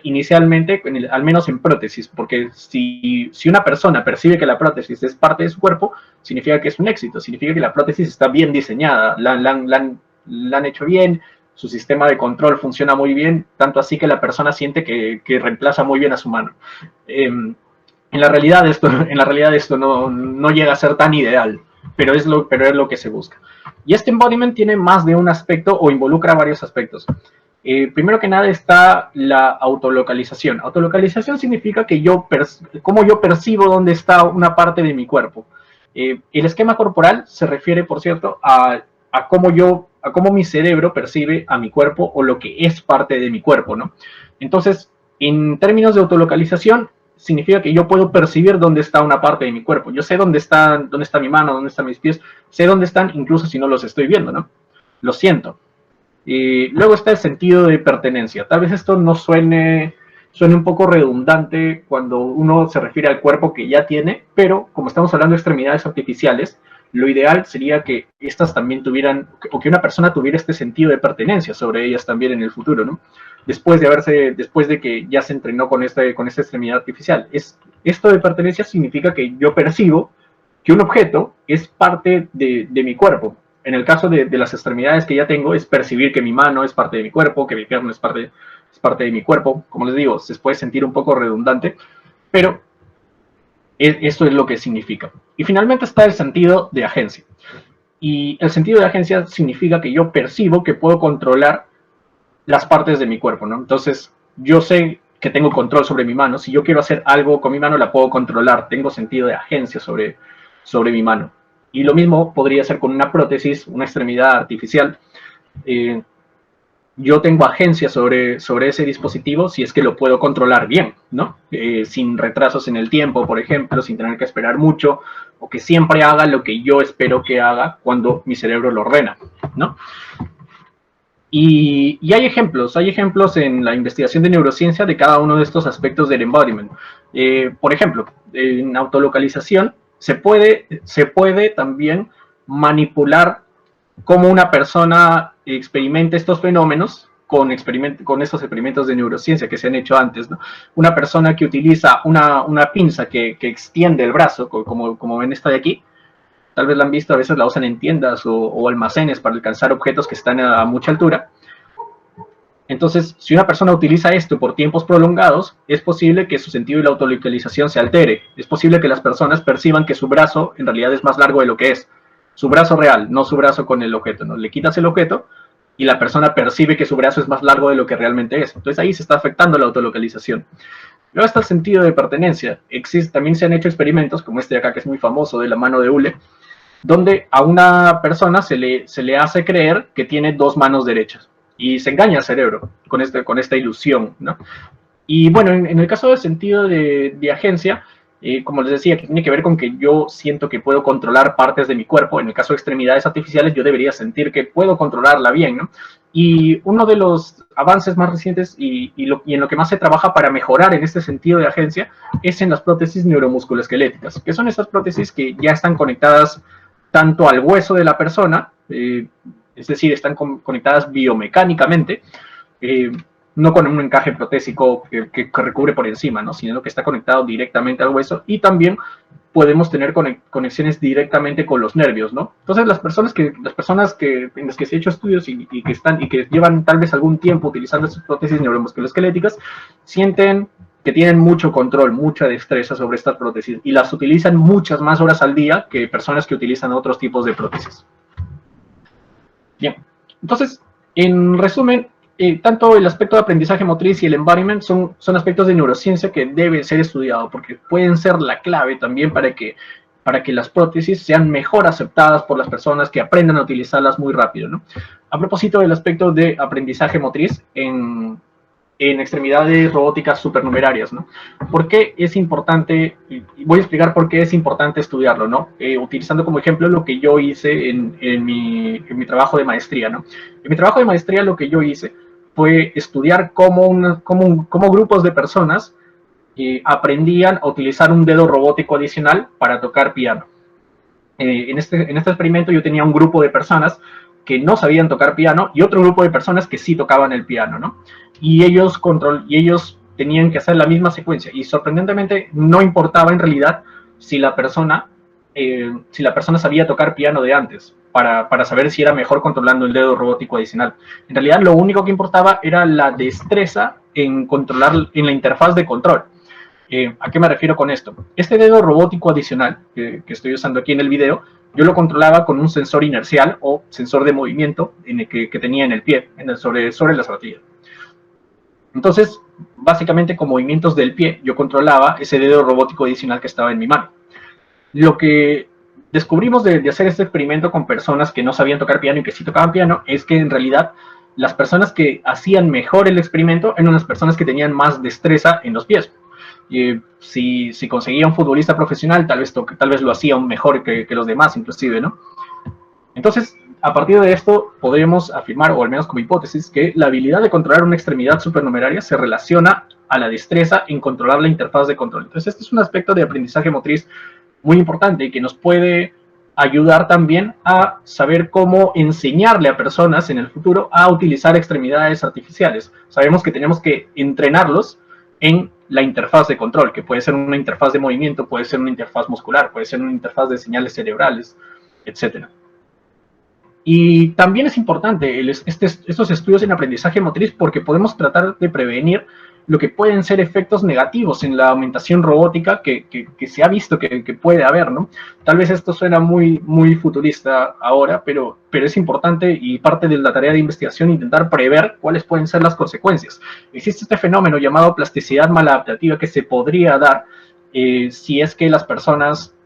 inicialmente, al menos en prótesis, porque si una persona percibe que la prótesis es parte de su cuerpo, significa que es un éxito, significa que la prótesis está bien diseñada, la han hecho bien, su sistema de control funciona muy bien, tanto así que la persona siente que reemplaza muy bien a su mano. En la realidad esto no llega a ser tan ideal, pero es lo que se busca. Y este embodiment tiene más de un aspecto o involucra varios aspectos. Primero que nada está la autolocalización. Autolocalización significa que cómo yo percibo dónde está una parte de mi cuerpo. El esquema corporal se refiere, por cierto, a cómo mi cerebro percibe a mi cuerpo o lo que es parte de mi cuerpo, ¿no? Entonces, en términos de autolocalización, significa que yo puedo percibir dónde está una parte de mi cuerpo. Yo sé dónde está mi mano, dónde están mis pies, sé dónde están, incluso si no los estoy viendo, ¿no? Lo siento. Y luego está el sentido de pertenencia. Tal vez esto no suene un poco redundante cuando uno se refiere al cuerpo que ya tiene, pero como estamos hablando de extremidades artificiales, lo ideal sería que estas también tuvieran, o que una persona tuviera este sentido de pertenencia sobre ellas también en el futuro, ¿no? Después de que ya se entrenó con esta extremidad artificial. Esto de pertenencia significa que yo percibo que un objeto es parte de mi cuerpo. En el caso de las extremidades que ya tengo, es percibir que mi mano es parte de mi cuerpo, que mi pierna es parte de mi cuerpo. Como les digo, se puede sentir un poco redundante, pero esto es lo que significa. Y finalmente está el sentido de agencia. Y el sentido de agencia significa que yo percibo que puedo controlar las partes de mi cuerpo, ¿no? Entonces, yo sé que tengo control sobre mi mano. Si yo quiero hacer algo con mi mano, la puedo controlar. Tengo sentido de agencia sobre mi mano. Y lo mismo podría ser con una prótesis, una extremidad artificial. Yo tengo agencia sobre ese dispositivo si es que lo puedo controlar bien, ¿no? Sin retrasos en el tiempo, por ejemplo, sin tener que esperar mucho, o que siempre haga lo que yo espero que haga cuando mi cerebro lo ordena, ¿no? Y hay ejemplos en la investigación de neurociencia de cada uno de estos aspectos del embodiment. Por ejemplo, en autolocalización se puede también manipular cómo una persona experimenta estos fenómenos con estos experimentos de neurociencia que se han hecho antes, ¿no? Una persona que utiliza una pinza que extiende el brazo, como ven esta de aquí, tal vez la han visto, a veces la usan en tiendas o almacenes para alcanzar objetos que están a mucha altura. Entonces, si una persona utiliza esto por tiempos prolongados, es posible que su sentido de la autolocalización se altere. Es posible que las personas perciban que su brazo en realidad es más largo de lo que es. Su brazo real, no su brazo con el objeto, ¿no? Le quitas el objeto y la persona percibe que su brazo es más largo de lo que realmente es. Entonces ahí se está afectando la autolocalización. Luego está el sentido de pertenencia. También se han hecho experimentos, como este de acá que es muy famoso, de la mano de hule, donde a una persona se le hace creer que tiene dos manos derechas y se engaña al cerebro con esta ilusión, ¿no? Y bueno, en el caso del sentido de agencia, como les decía, que tiene que ver con que yo siento que puedo controlar partes de mi cuerpo. En el caso de extremidades artificiales, yo debería sentir que puedo controlarla bien, ¿no? Y uno de los avances más recientes y en lo que más se trabaja para mejorar en este sentido de agencia es en las prótesis neuromusculoesqueléticas, que son estas prótesis que ya están conectadas tanto al hueso de la persona, es decir, están conectadas biomecánicamente, no con un encaje protésico que recubre por encima, ¿no? Sino que está conectado directamente al hueso, y también podemos tener conexiones directamente con los nervios, ¿no? Entonces las personas en las que se han hecho estudios y que llevan tal vez algún tiempo utilizando estas prótesis neuromusculoesqueléticas, sienten que tienen mucho control, mucha destreza sobre estas prótesis y las utilizan muchas más horas al día que personas que utilizan otros tipos de prótesis. Bien, entonces, en resumen, tanto el aspecto de aprendizaje motriz y el embodiment son aspectos de neurociencia que deben ser estudiados porque pueden ser la clave también para que las prótesis sean mejor aceptadas por las personas, que aprendan a utilizarlas muy rápido, ¿no? A propósito del aspecto de aprendizaje motriz en extremidades robóticas supernumerarias, ¿no? ¿Por qué es importante? Voy a explicar por qué es importante estudiarlo, ¿no? Utilizando como ejemplo lo que yo hice en mi trabajo de maestría, ¿no? En mi trabajo de maestría lo que yo hice fue estudiar cómo grupos de personas aprendían a utilizar un dedo robótico adicional para tocar piano. En este experimento yo tenía un grupo de personas que no sabían tocar piano y otro grupo de personas que sí tocaban el piano, ¿no? Y ellos tenían que hacer la misma secuencia, y sorprendentemente no importaba en realidad si la persona sabía tocar piano de antes, para saber si era mejor controlando el dedo robótico adicional. En realidad lo único que importaba era la destreza en controlar en la interfaz de control. ¿A qué me refiero con esto? Este dedo robótico adicional que estoy usando aquí en el video, yo lo controlaba con un sensor inercial o sensor de movimiento que tenía en el pie, sobre la zapatilla. Entonces, básicamente con movimientos del pie, yo controlaba ese dedo robótico adicional que estaba en mi mano. Lo que descubrimos de hacer este experimento con personas que no sabían tocar piano y que sí tocaban piano es que en realidad las personas que hacían mejor el experimento eran las personas que tenían más destreza en los pies. Si conseguía un futbolista profesional, tal vez lo hacía mejor que los demás, inclusive, ¿no? Entonces, a partir de esto, podemos afirmar, o al menos como hipótesis, que la habilidad de controlar una extremidad supernumeraria se relaciona a la destreza en controlar la interfaz de control. Entonces, este es un aspecto de aprendizaje motriz muy importante y que nos puede ayudar también a saber cómo enseñarle a personas en el futuro a utilizar extremidades artificiales. Sabemos que tenemos que entrenarlos en la interfaz de control, que puede ser una interfaz de movimiento, puede ser una interfaz muscular, puede ser una interfaz de señales cerebrales, etcétera. Y también es importante estos estudios en aprendizaje motriz porque podemos tratar de prevenir lo que pueden ser efectos negativos en la aumentación robótica que se ha visto que puede haber, ¿no? Tal vez esto suena muy futurista ahora, pero es importante y parte de la tarea de investigación intentar prever cuáles pueden ser las consecuencias. Existe este fenómeno llamado plasticidad maladaptativa que se podría dar si es que las personas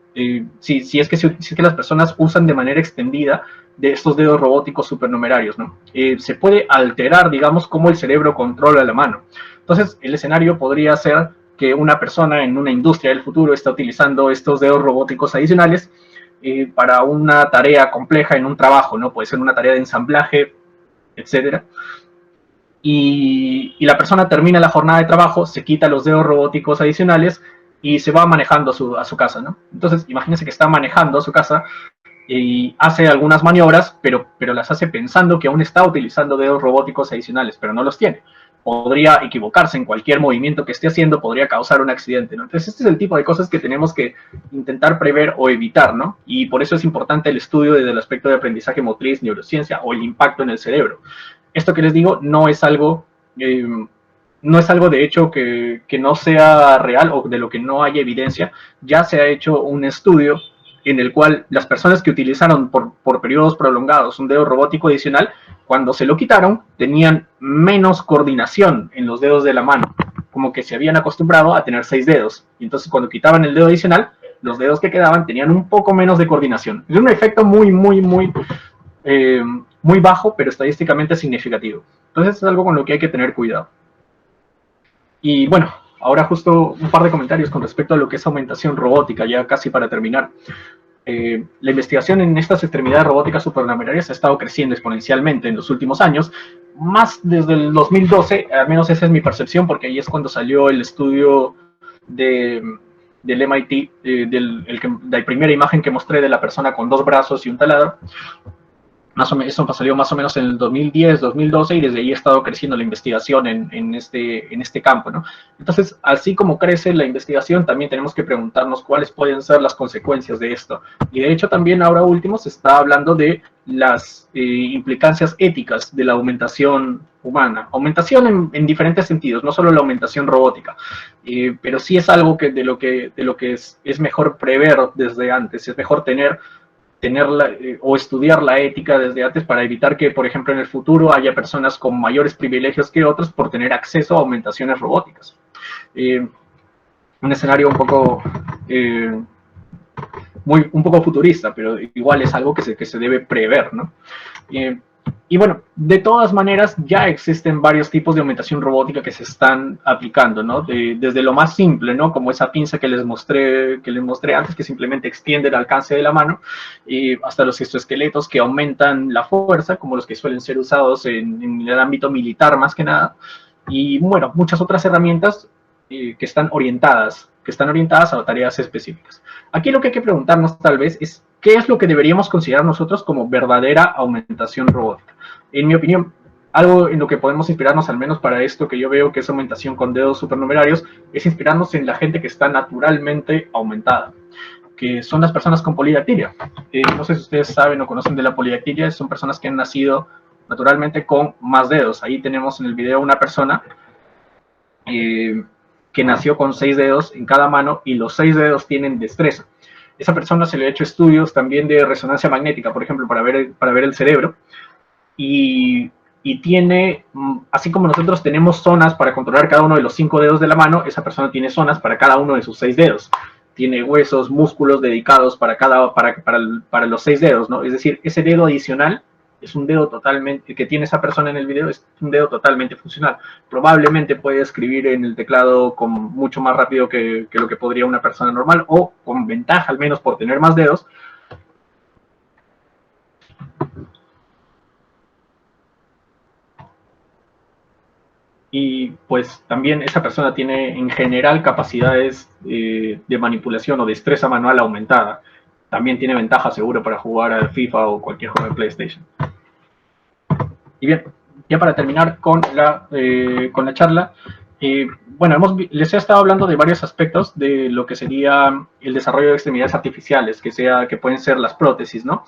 si es que las personas usan de manera extendida de estos dedos robóticos supernumerarios, ¿no? Se puede alterar, digamos, cómo el cerebro controla la mano. Entonces, el escenario podría ser que una persona en una industria del futuro está utilizando estos dedos robóticos adicionales para una tarea compleja en un trabajo, ¿no? Puede ser una tarea de ensamblaje, etcétera. Y la persona termina la jornada de trabajo, se quita los dedos robóticos adicionales y se va manejando a su casa, ¿no? Entonces, imagínense que está manejando a su casa y hace algunas maniobras, pero las hace pensando que aún está utilizando dedos robóticos adicionales, pero no los tiene. Podría equivocarse en cualquier movimiento que esté haciendo, podría causar un accidente, ¿no? Entonces, este es el tipo de cosas que tenemos que intentar prever o evitar, ¿no? Y por eso es importante el estudio desde el aspecto de aprendizaje motriz, neurociencia o el impacto en el cerebro. Esto que les digo no es algo de hecho que no sea real o de lo que no haya evidencia. Ya se ha hecho un estudio en el cual las personas que utilizaron por periodos prolongados un dedo robótico adicional, cuando se lo quitaron, tenían menos coordinación en los dedos de la mano, como que se habían acostumbrado a tener 6 dedos. Y entonces cuando quitaban el dedo adicional, los dedos que quedaban tenían un poco menos de coordinación. Es un efecto muy bajo, pero estadísticamente significativo. Entonces es algo con lo que hay que tener cuidado. Y bueno, ahora justo un par de comentarios con respecto a lo que es aumentación robótica, ya casi para terminar. La investigación en estas extremidades robóticas supernumerarias ha estado creciendo exponencialmente en los últimos años, más desde el 2012, al menos esa es mi percepción, porque ahí es cuando salió el estudio del MIT, la primera imagen que mostré de la persona con 2 brazos y un taladro. Eso salió más o menos en el 2010, 2012, y desde ahí ha estado creciendo la investigación en este campo, ¿no? Entonces, así como crece la investigación, también tenemos que preguntarnos cuáles pueden ser las consecuencias de esto. Y de hecho, también ahora último se está hablando de las implicancias éticas de la aumentación humana. Aumentación en diferentes sentidos, no solo la aumentación robótica, pero sí es algo de lo que es mejor prever desde antes, es mejor tener o estudiar la ética desde antes para evitar que, por ejemplo, en el futuro haya personas con mayores privilegios que otros por tener acceso a aumentaciones robóticas. Un escenario un poco futurista, pero igual es algo que se debe prever, ¿no? Y bueno, de todas maneras ya existen varios tipos de aumentación robótica que se están aplicando, ¿no? Desde lo más simple, ¿no? Como esa pinza que les mostré antes, que simplemente extiende el alcance de la mano, hasta los exoesqueletos que aumentan la fuerza, como los que suelen ser usados en el ámbito militar más que nada. Y bueno, muchas otras herramientas que están orientadas a tareas específicas. Aquí lo que hay que preguntarnos tal vez es ¿qué es lo que deberíamos considerar nosotros como verdadera aumentación robótica? En mi opinión, algo en lo que podemos inspirarnos, al menos para esto que yo veo que es aumentación con dedos supernumerarios, es inspirarnos en la gente que está naturalmente aumentada, que son las personas con polidactilia. No sé si ustedes saben o conocen de la polidactilia, son personas que han nacido naturalmente con más dedos. Ahí tenemos en el video una persona que nació con 6 dedos en cada mano y los 6 dedos tienen destreza. Esa persona se le ha hecho estudios también de resonancia magnética, por ejemplo, para ver el cerebro. Y y tiene, así como nosotros tenemos zonas para controlar cada uno de los 5 dedos de la mano, esa persona tiene zonas para cada uno de sus 6 dedos. Tiene huesos, músculos dedicados para los 6 dedos, ¿no? Es decir, ese dedo adicional es un dedo totalmente, que tiene esa persona en el video, es un dedo totalmente funcional. Probablemente puede escribir en el teclado mucho más rápido que lo que podría una persona normal, o con ventaja al menos por tener más dedos. Y pues también esa persona tiene en general capacidades de manipulación o destreza manual aumentada. También tiene ventaja seguro para jugar al FIFA o cualquier juego de PlayStation. Y bien, ya para terminar con la charla, bueno, les he estado hablando de varios aspectos de lo que sería el desarrollo de extremidades artificiales, que pueden ser las prótesis, ¿no?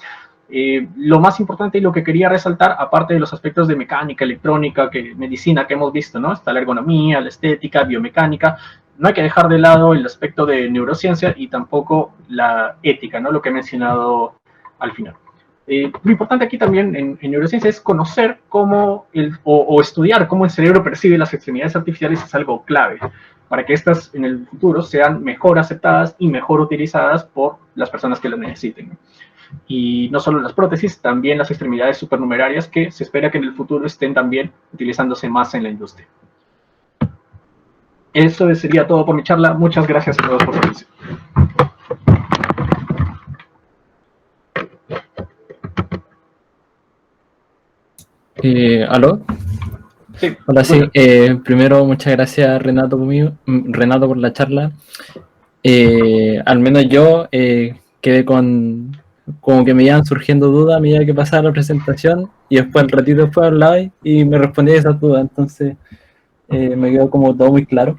Lo más importante y lo que quería resaltar, aparte de los aspectos de mecánica, electrónica, medicina que hemos visto, ¿no? Está la ergonomía, la estética, biomecánica. No hay que dejar de lado el aspecto de neurociencia y tampoco la ética, ¿no? Lo que he mencionado al final. Lo importante aquí también en neurociencia es conocer cómo o estudiar cómo el cerebro percibe las extremidades artificiales es algo clave para que estas en el futuro sean mejor aceptadas y mejor utilizadas por las personas que las necesiten. Y no solo las prótesis, también las extremidades supernumerarias que se espera que en el futuro estén también utilizándose más en la industria. Eso sería todo por mi charla. Muchas gracias a todos por su atención. ¿Aló? Sí, Hola, sí. Primero, muchas gracias, Renato, por la charla. Al menos yo quedé como que me iban surgiendo dudas a medida que pasaba la presentación y después al ratito después hablaba y me respondía esas dudas, entonces me quedó como todo muy claro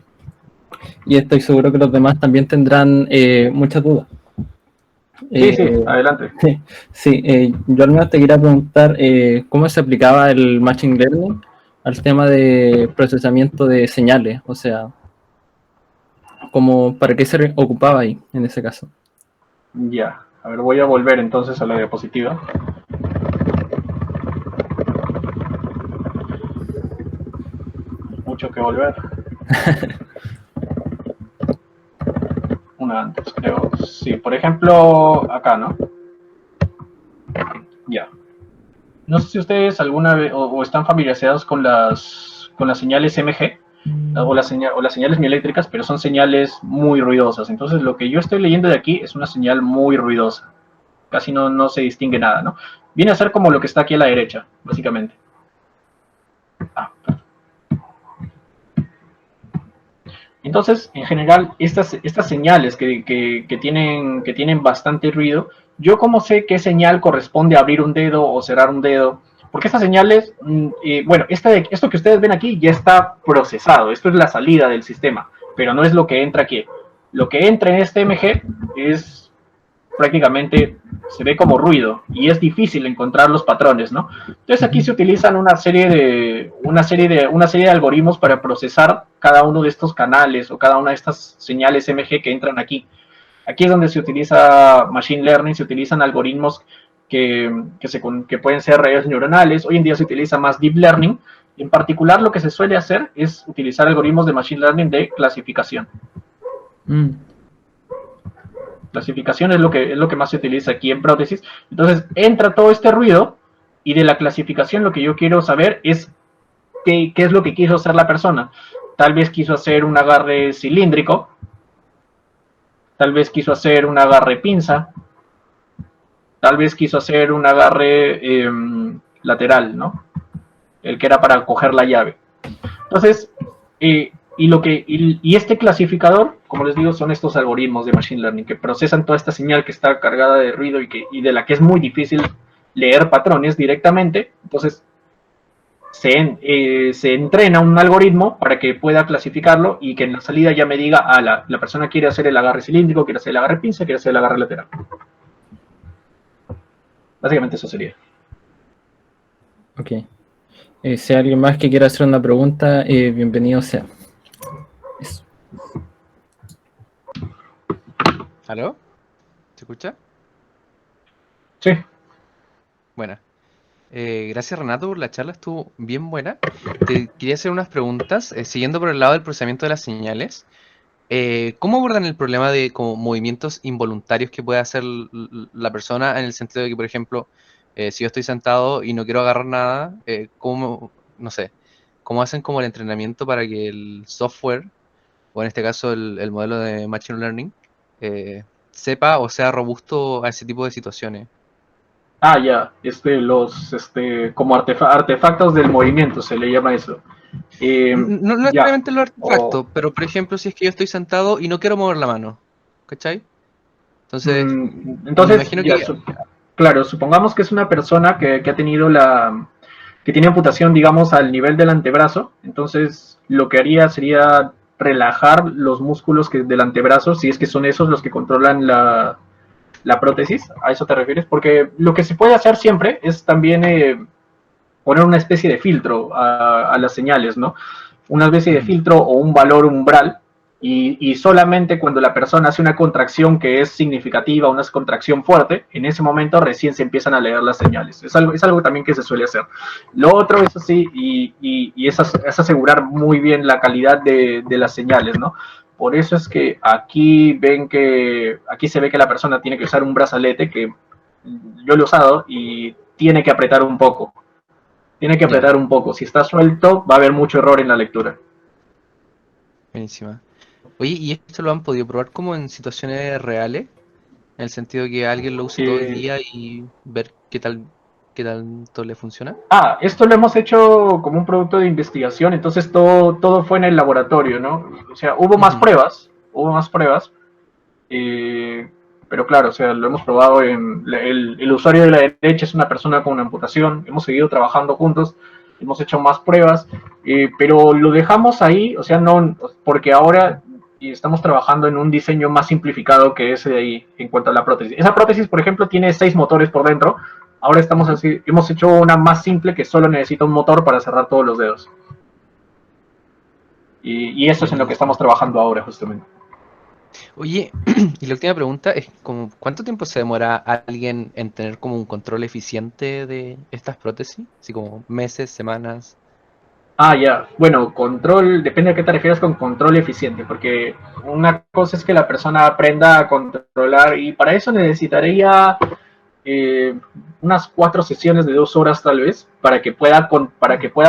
y estoy seguro que los demás también tendrán muchas dudas. Sí, adelante. Sí, yo al menos te quería preguntar cómo se aplicaba el Machine Learning al tema de procesamiento de señales, o sea, ¿para qué se ocupaba ahí en ese caso? Ya, a ver, voy a volver entonces a la diapositiva. Mucho que volver. Una antes, creo. Sí, por ejemplo, acá, ¿no? Ya. No sé si ustedes alguna vez o están familiarizados con las señales MG o las señales mioeléctricas, pero son señales muy ruidosas. Entonces, lo que yo estoy leyendo de aquí es una señal muy ruidosa. Casi no se distingue nada, ¿no? Viene a ser como lo que está aquí a la derecha, básicamente. Entonces, en general, estas señales que tienen bastante ruido, yo como sé qué señal corresponde a abrir un dedo o cerrar un dedo, porque estas señales, bueno, esto que ustedes ven aquí ya está procesado, esto es la salida del sistema, pero no es lo que entra aquí. Lo que entra en este MG es prácticamente se ve como ruido y es difícil encontrar los patrones, ¿no? Entonces aquí se utilizan una serie de algoritmos para procesar cada uno de estos canales o cada una de estas señales MG que entran aquí. Aquí es donde se utiliza Machine Learning, se utilizan algoritmos que pueden ser redes neuronales. Hoy en día se utiliza más Deep Learning. En particular, lo que se suele hacer es utilizar algoritmos de Machine Learning de clasificación. Clasificación es lo que más se utiliza aquí en prótesis. Entonces entra todo este ruido y de la clasificación lo que yo quiero saber es qué es lo que quiso hacer la persona. Tal vez quiso hacer un agarre cilíndrico, tal vez quiso hacer un agarre pinza, tal vez quiso hacer un agarre lateral, ¿no? El que era para coger la llave. Entonces, y este clasificador, como les digo, son estos algoritmos de Machine Learning que procesan toda esta señal que está cargada de ruido y de la que es muy difícil leer patrones directamente. Entonces, se entrena un algoritmo para que pueda clasificarlo y que en la salida ya me diga, la persona quiere hacer el agarre cilíndrico, quiere hacer el agarre pinza, quiere hacer el agarre lateral. Básicamente eso sería. Ok. Si hay alguien más que quiera hacer una pregunta, bienvenido sea. Eso. ¿Aló? ¿Se escucha? Sí. Bueno. Gracias Renato por la charla, estuvo bien buena. Te quería hacer unas preguntas, siguiendo por el lado del procesamiento de las señales. ¿Cómo abordan el problema de como movimientos involuntarios que puede hacer la persona en el sentido de que, por ejemplo, si yo estoy sentado y no quiero agarrar nada, no sé, cómo hacen como el entrenamiento para que el software, o en este caso el modelo de Machine Learning, sepa o sea robusto a ese tipo de situaciones? Ah, ya, como artefactos del movimiento se le llama eso. No Ya, necesariamente los o artefactos, pero por ejemplo, si es que yo estoy sentado y no quiero mover la mano, ¿cachai? Entonces, me entonces, imagino ya, que... claro, supongamos que es una persona que ha tenido que tiene amputación, digamos, al nivel del antebrazo, entonces lo que haría sería relajar los músculos del antebrazo, si es que son esos los que controlan la prótesis, ¿a eso te refieres? Porque lo que se puede hacer siempre es también poner una especie de filtro a las señales, ¿no? Una especie de Ujú. filtro o un valor umbral y solamente cuando la persona hace una contracción que es significativa, una contracción fuerte, en ese momento recién se empiezan a leer las señales. Es algo también que se suele hacer. Lo otro, eso sí, es asegurar muy bien la calidad de las señales, ¿no? Por eso es que aquí se ve que la persona tiene que usar un brazalete que yo lo he usado y tiene que apretar un poco. Tiene que Ya, apretar un poco. Si está suelto, va a haber mucho error en la lectura. buenísima. Oye, ¿y esto lo han podido probar como en situaciones reales? En el sentido de que alguien lo use todo el Eh, día y ver qué tanto le funciona. Esto lo hemos hecho como un producto de investigación, entonces todo fue en el laboratorio, ¿no? O sea, Ujú. hubo más pruebas, eh, pero claro, o sea, lo hemos probado el usuario de la derecha es una persona con una amputación, hemos seguido trabajando juntos, hemos hecho más pruebas, pero lo dejamos ahí, o sea, no, porque ahora estamos trabajando en un diseño más simplificado que ese de ahí en cuanto a la prótesis. Esa prótesis, por ejemplo, tiene 6 motores por dentro, ahora Ujú. hemos hecho una más simple que solo necesita un motor para cerrar todos los dedos. Y eso es en lo que estamos Buenísimo. trabajando ahora, justamente. Oye, y la última pregunta es como, ¿cuánto tiempo se demora alguien en tener como un control eficiente de estas prótesis? Así como meses, semanas. Ya. Bueno, control, depende a qué te refieres con control eficiente, porque una cosa es que la persona aprenda a controlar y para eso necesitaría eh, unas 4 sesiones de 2 horas tal vez para que pueda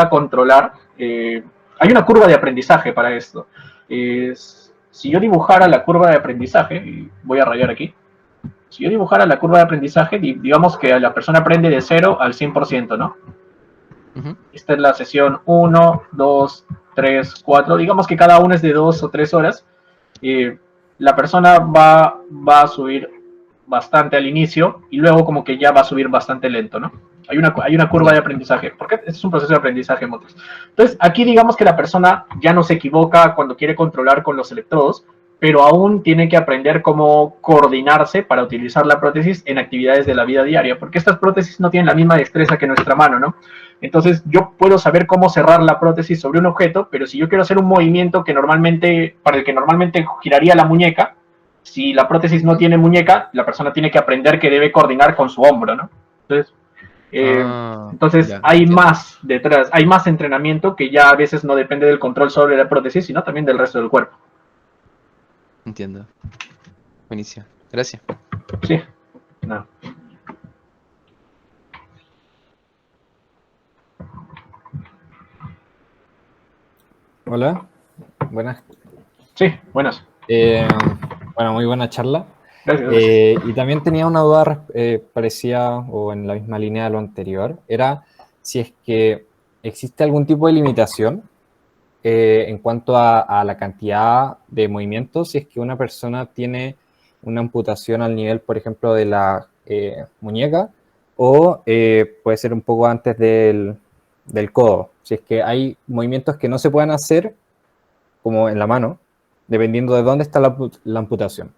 controlar. Hay una curva de aprendizaje para esto. Si yo dibujara la curva de aprendizaje, y voy a rayar aquí, si yo dibujara la curva de aprendizaje, digamos que la persona aprende de 0 al 100%, ¿no? Ujú. Esta es la sesión 1, 2, 3, 4. Digamos que cada una es de 2 o 3 horas. Eh, la persona va a subir bastante al inicio y luego como que ya va a subir bastante lento, ¿no? Hay una curva de Ya. aprendizaje, porque este es un proceso de aprendizaje en motos. Entonces, aquí digamos que la persona ya no se equivoca cuando quiere controlar con los electrodos, pero aún tiene que aprender cómo coordinarse para utilizar la prótesis en actividades de la vida diaria, porque estas prótesis no tienen la misma destreza que nuestra mano, ¿no? Entonces yo puedo saber cómo cerrar la prótesis sobre un objeto, pero si yo quiero hacer un movimiento para el que normalmente giraría la muñeca, si la prótesis no Ujú. tiene muñeca, la persona tiene que aprender que debe coordinar con su hombro, ¿no? Entonces, eh, Ah, entonces ya, hay entiendo. más detrás, hay más entrenamiento que ya a veces no depende del control sobre la prótesis, sino también del resto del cuerpo. Entiendo. Buenísimo. Gracias. Sí, no. Hola, buenas. Sí, buenas. Eh, bueno, muy buena charla. Gracias, gracias. Y también tenía una duda parecida o en la misma línea de lo anterior. Era si es que existe algún tipo de limitación en cuanto a la cantidad de movimientos, si es que una persona tiene una amputación al nivel, por ejemplo, de la muñeca o puede ser un poco antes del codo. Si es que hay movimientos que no se pueden hacer como en la mano, dependiendo de dónde está la amputación.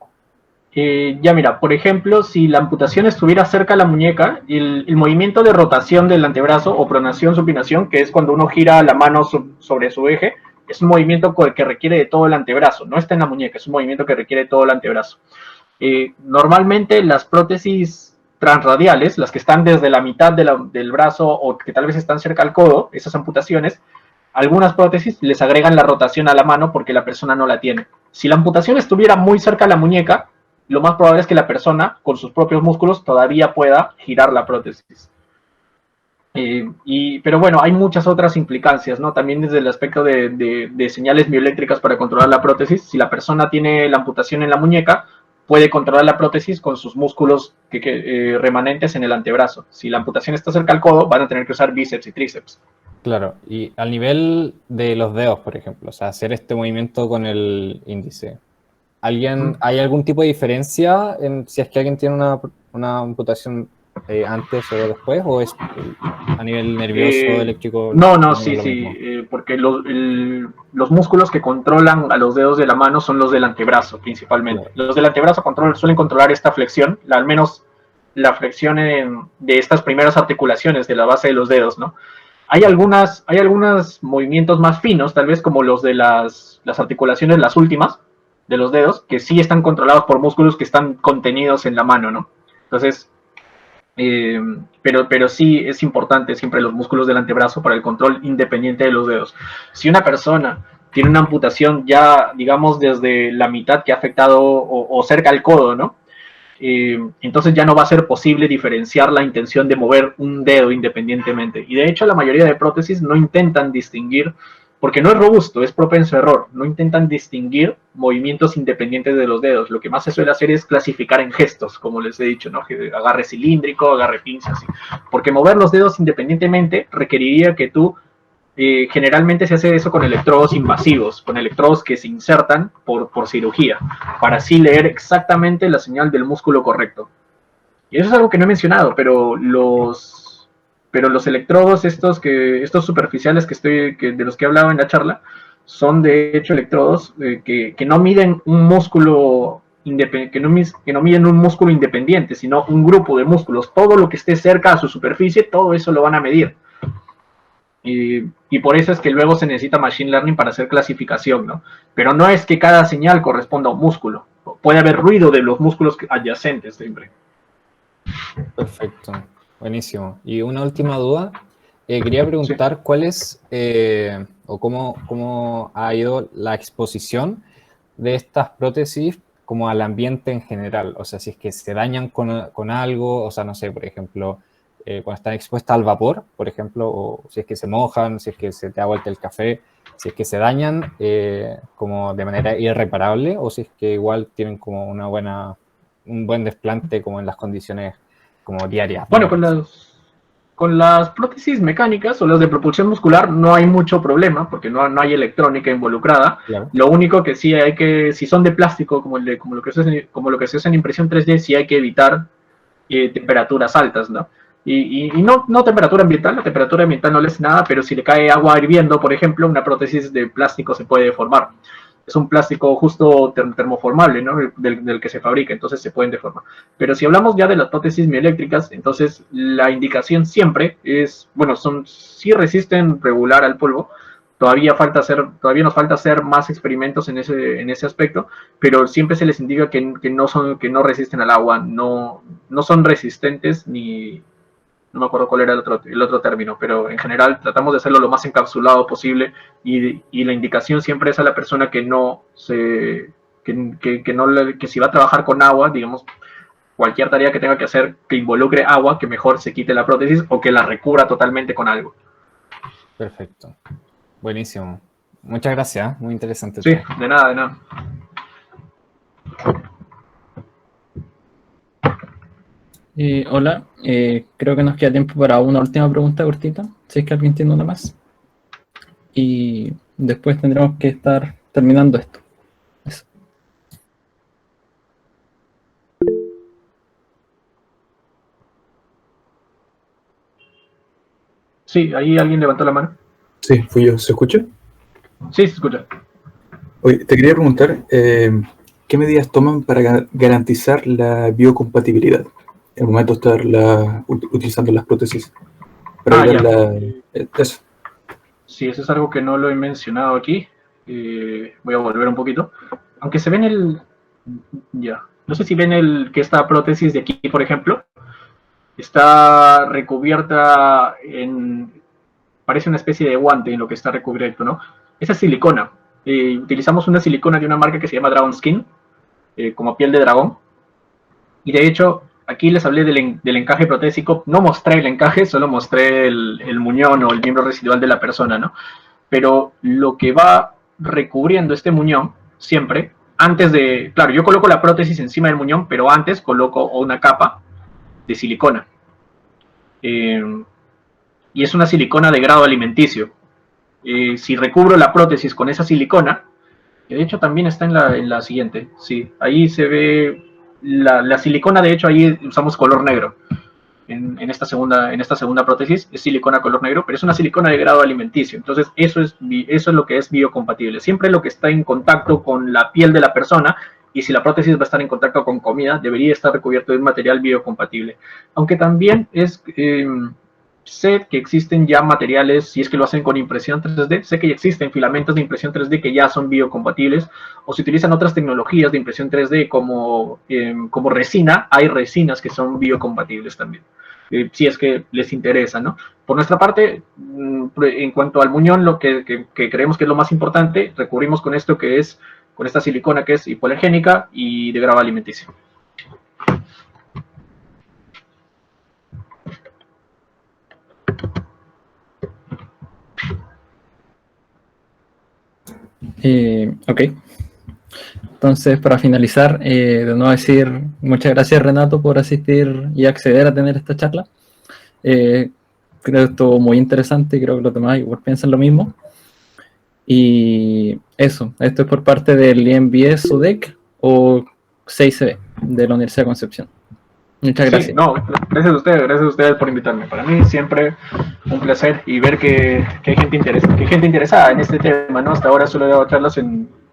Ya mira, por ejemplo, si la amputación estuviera cerca a la muñeca, el movimiento de rotación del antebrazo o pronación, supinación, que es cuando uno gira la mano sobre su eje, es un movimiento que requiere de todo el antebrazo, no está en la muñeca, es un movimiento que requiere todo el antebrazo. Normalmente las prótesis transradiales, las que están desde la mitad del brazo o que tal vez están cerca al codo, esas amputaciones, algunas prótesis les agregan la rotación a la mano porque la persona no la tiene. Si la amputación estuviera muy cerca a la muñeca, lo más probable es que la persona, con sus propios músculos, todavía pueda girar la prótesis. Pero bueno, hay muchas otras implicancias, ¿no? También desde el aspecto de señales bioeléctricas para controlar la prótesis. Si la persona tiene la amputación en la muñeca, puede controlar la prótesis con sus músculos remanentes en el antebrazo. Si la amputación está cerca al codo, van a tener que usar bíceps y tríceps. Claro, y al nivel de los dedos, por ejemplo, o sea, hacer este movimiento con el índice. ¿Hay algún tipo de diferencia en si es que alguien tiene una amputación antes o después, o es a nivel nervioso, eléctrico? No, sí, porque los músculos que controlan a los dedos de la mano son los del antebrazo, principalmente. Claro. Los del antebrazo suelen controlar esta flexión, al menos la flexión de estas primeras articulaciones de la base de los dedos, ¿no? Hay algunos movimientos más finos, tal vez como los de las articulaciones, las últimas, de los dedos, que sí están controlados por músculos que están contenidos en la mano, ¿no? Entonces, pero sí es importante siempre los músculos del antebrazo para el control independiente de los dedos. Si una persona tiene una amputación ya, digamos, desde la mitad que ha afectado o cerca al codo, ¿no? Entonces ya no va a ser posible diferenciar la intención de mover un dedo independientemente. Y de hecho la mayoría de prótesis no intentan distinguir, porque no es robusto, es propenso a error, no intentan distinguir movimientos independientes de los dedos. Lo que más se suele hacer es clasificar en gestos, como les he dicho, ¿no? Agarre cilíndrico, agarre pinza, así. Porque mover los dedos independientemente requeriría que tú generalmente se hace eso con electrodos invasivos, con electrodos que se insertan por cirugía, para así leer exactamente la señal del músculo correcto. Y eso es algo que no he mencionado, pero los electrodos estos superficiales de los que he hablado en la charla, son de hecho electrodos que no miden un músculo que no miden un músculo independiente, sino un grupo de músculos. Todo lo que esté cerca a su superficie, todo eso lo van a medir. Y por eso es que luego se necesita Machine Learning para hacer clasificación, ¿no? Pero no es que cada señal corresponda a un músculo. Puede haber ruido de los músculos adyacentes siempre. Perfecto, buenísimo. Y una última duda. Quería preguntar cuál es o cómo ha ido la exposición de estas prótesis como al ambiente en general. O sea, si es que se dañan con algo, o sea, no sé, por ejemplo, cuando están expuestas al vapor, por ejemplo, o si es que se mojan, si es que se te da vuelta el café, si es que se dañan como de manera irreparable, o si es que igual tienen como un buen desplante como en las condiciones como diarias. Bueno, con las prótesis mecánicas o las de propulsión muscular no hay mucho problema, porque no hay electrónica involucrada. Claro. Lo único que sí hay que, si son de plástico, como lo que se usa en impresión 3D, sí hay que evitar temperaturas altas, ¿no? Y no temperatura ambiental, la temperatura ambiental no le hace nada, pero si le cae agua hirviendo, por ejemplo, una prótesis de plástico se puede deformar. Es un plástico justo termoformable, ¿no? Del que se fabrica, entonces se pueden deformar. Pero si hablamos ya de las prótesis mioeléctricas, entonces la indicación siempre es, bueno, sí resisten regular al polvo. Todavía nos falta hacer más experimentos en ese aspecto, pero siempre se les indica que no resisten al agua, no son resistentes ni... No me acuerdo cuál era el otro término, pero en general tratamos de hacerlo lo más encapsulado posible y la indicación siempre es a la persona que si va a trabajar con agua, digamos, cualquier tarea que tenga que hacer que involucre agua, que mejor se quite la prótesis o que la recubra totalmente con algo. Perfecto. Buenísimo. Muchas gracias, muy interesante. Sí, de nada. Hola, creo que nos queda tiempo para una última pregunta cortita, si es que alguien tiene una más. Y después tendremos que estar terminando esto. Eso. Sí, ahí alguien levantó la mano. Sí, fui yo. ¿Se escucha? Sí, se escucha. Oye, te quería preguntar, ¿qué medidas toman para garantizar la biocompatibilidad en el momento de estar utilizando las prótesis? Para eso. Sí, eso es algo que no lo he mencionado aquí. Voy a volver un poquito. Aunque se ven no sé si ven que esta prótesis de aquí, por ejemplo, está recubierta parece una especie de guante en lo que está recubierto, ¿no? Esa es silicona. Utilizamos una silicona de una marca que se llama Dragon Skin, como piel de dragón. Y de hecho, aquí les hablé del encaje protésico. No mostré el encaje, solo mostré el muñón o el miembro residual de la persona, ¿no? Pero lo que va recubriendo este muñón, siempre, antes de... Claro, yo coloco la prótesis encima del muñón, pero antes coloco una capa de silicona. Y es una silicona de grado alimenticio. Si recubro la prótesis con esa silicona, que de hecho también está en la siguiente, sí, ahí se ve la silicona, de hecho ahí usamos color negro. En esta segunda prótesis es silicona color negro, pero es una silicona de grado alimenticio. Entonces eso es lo que es biocompatible. Siempre lo que está en contacto con la piel de la persona, y si la prótesis va a estar en contacto con comida, debería estar recubierto de un material biocompatible. Aunque también sé que existen ya materiales, si es que lo hacen con impresión 3D, sé que ya existen filamentos de impresión 3D que ya son biocompatibles, o se utilizan otras tecnologías de impresión 3D como resina. Hay resinas que son biocompatibles también, si es que les interesa, ¿no? Por nuestra parte, en cuanto al muñón, lo que creemos que es lo más importante, recurrimos con esta silicona que es hipoalergénica y de grado alimenticio. Ok. Entonces, para finalizar, de nuevo decir muchas gracias, Renato, por asistir y acceder a tener esta charla. Creo que estuvo muy interesante, creo que los demás igual piensan lo mismo. Y eso, esto es por parte del IMBS UDEC o 6CB de la Universidad de Concepción. Muchas gracias. Sí, no, gracias a ustedes por invitarme. Para mí siempre un placer, y ver que hay gente interesada en este tema, ¿no? Hasta ahora solo he dado charlas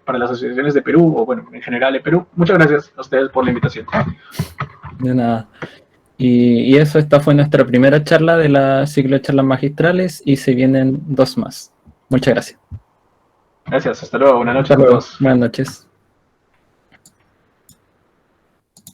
para las asociaciones de Perú, o bueno, en general de Perú. Muchas gracias a ustedes por la invitación. De nada. Y eso, esta fue nuestra primera charla de la ciclo de charlas magistrales, y se vienen 2 más. Muchas gracias. Gracias, hasta luego, buenas noches Hasta a luego. todos. Buenas noches.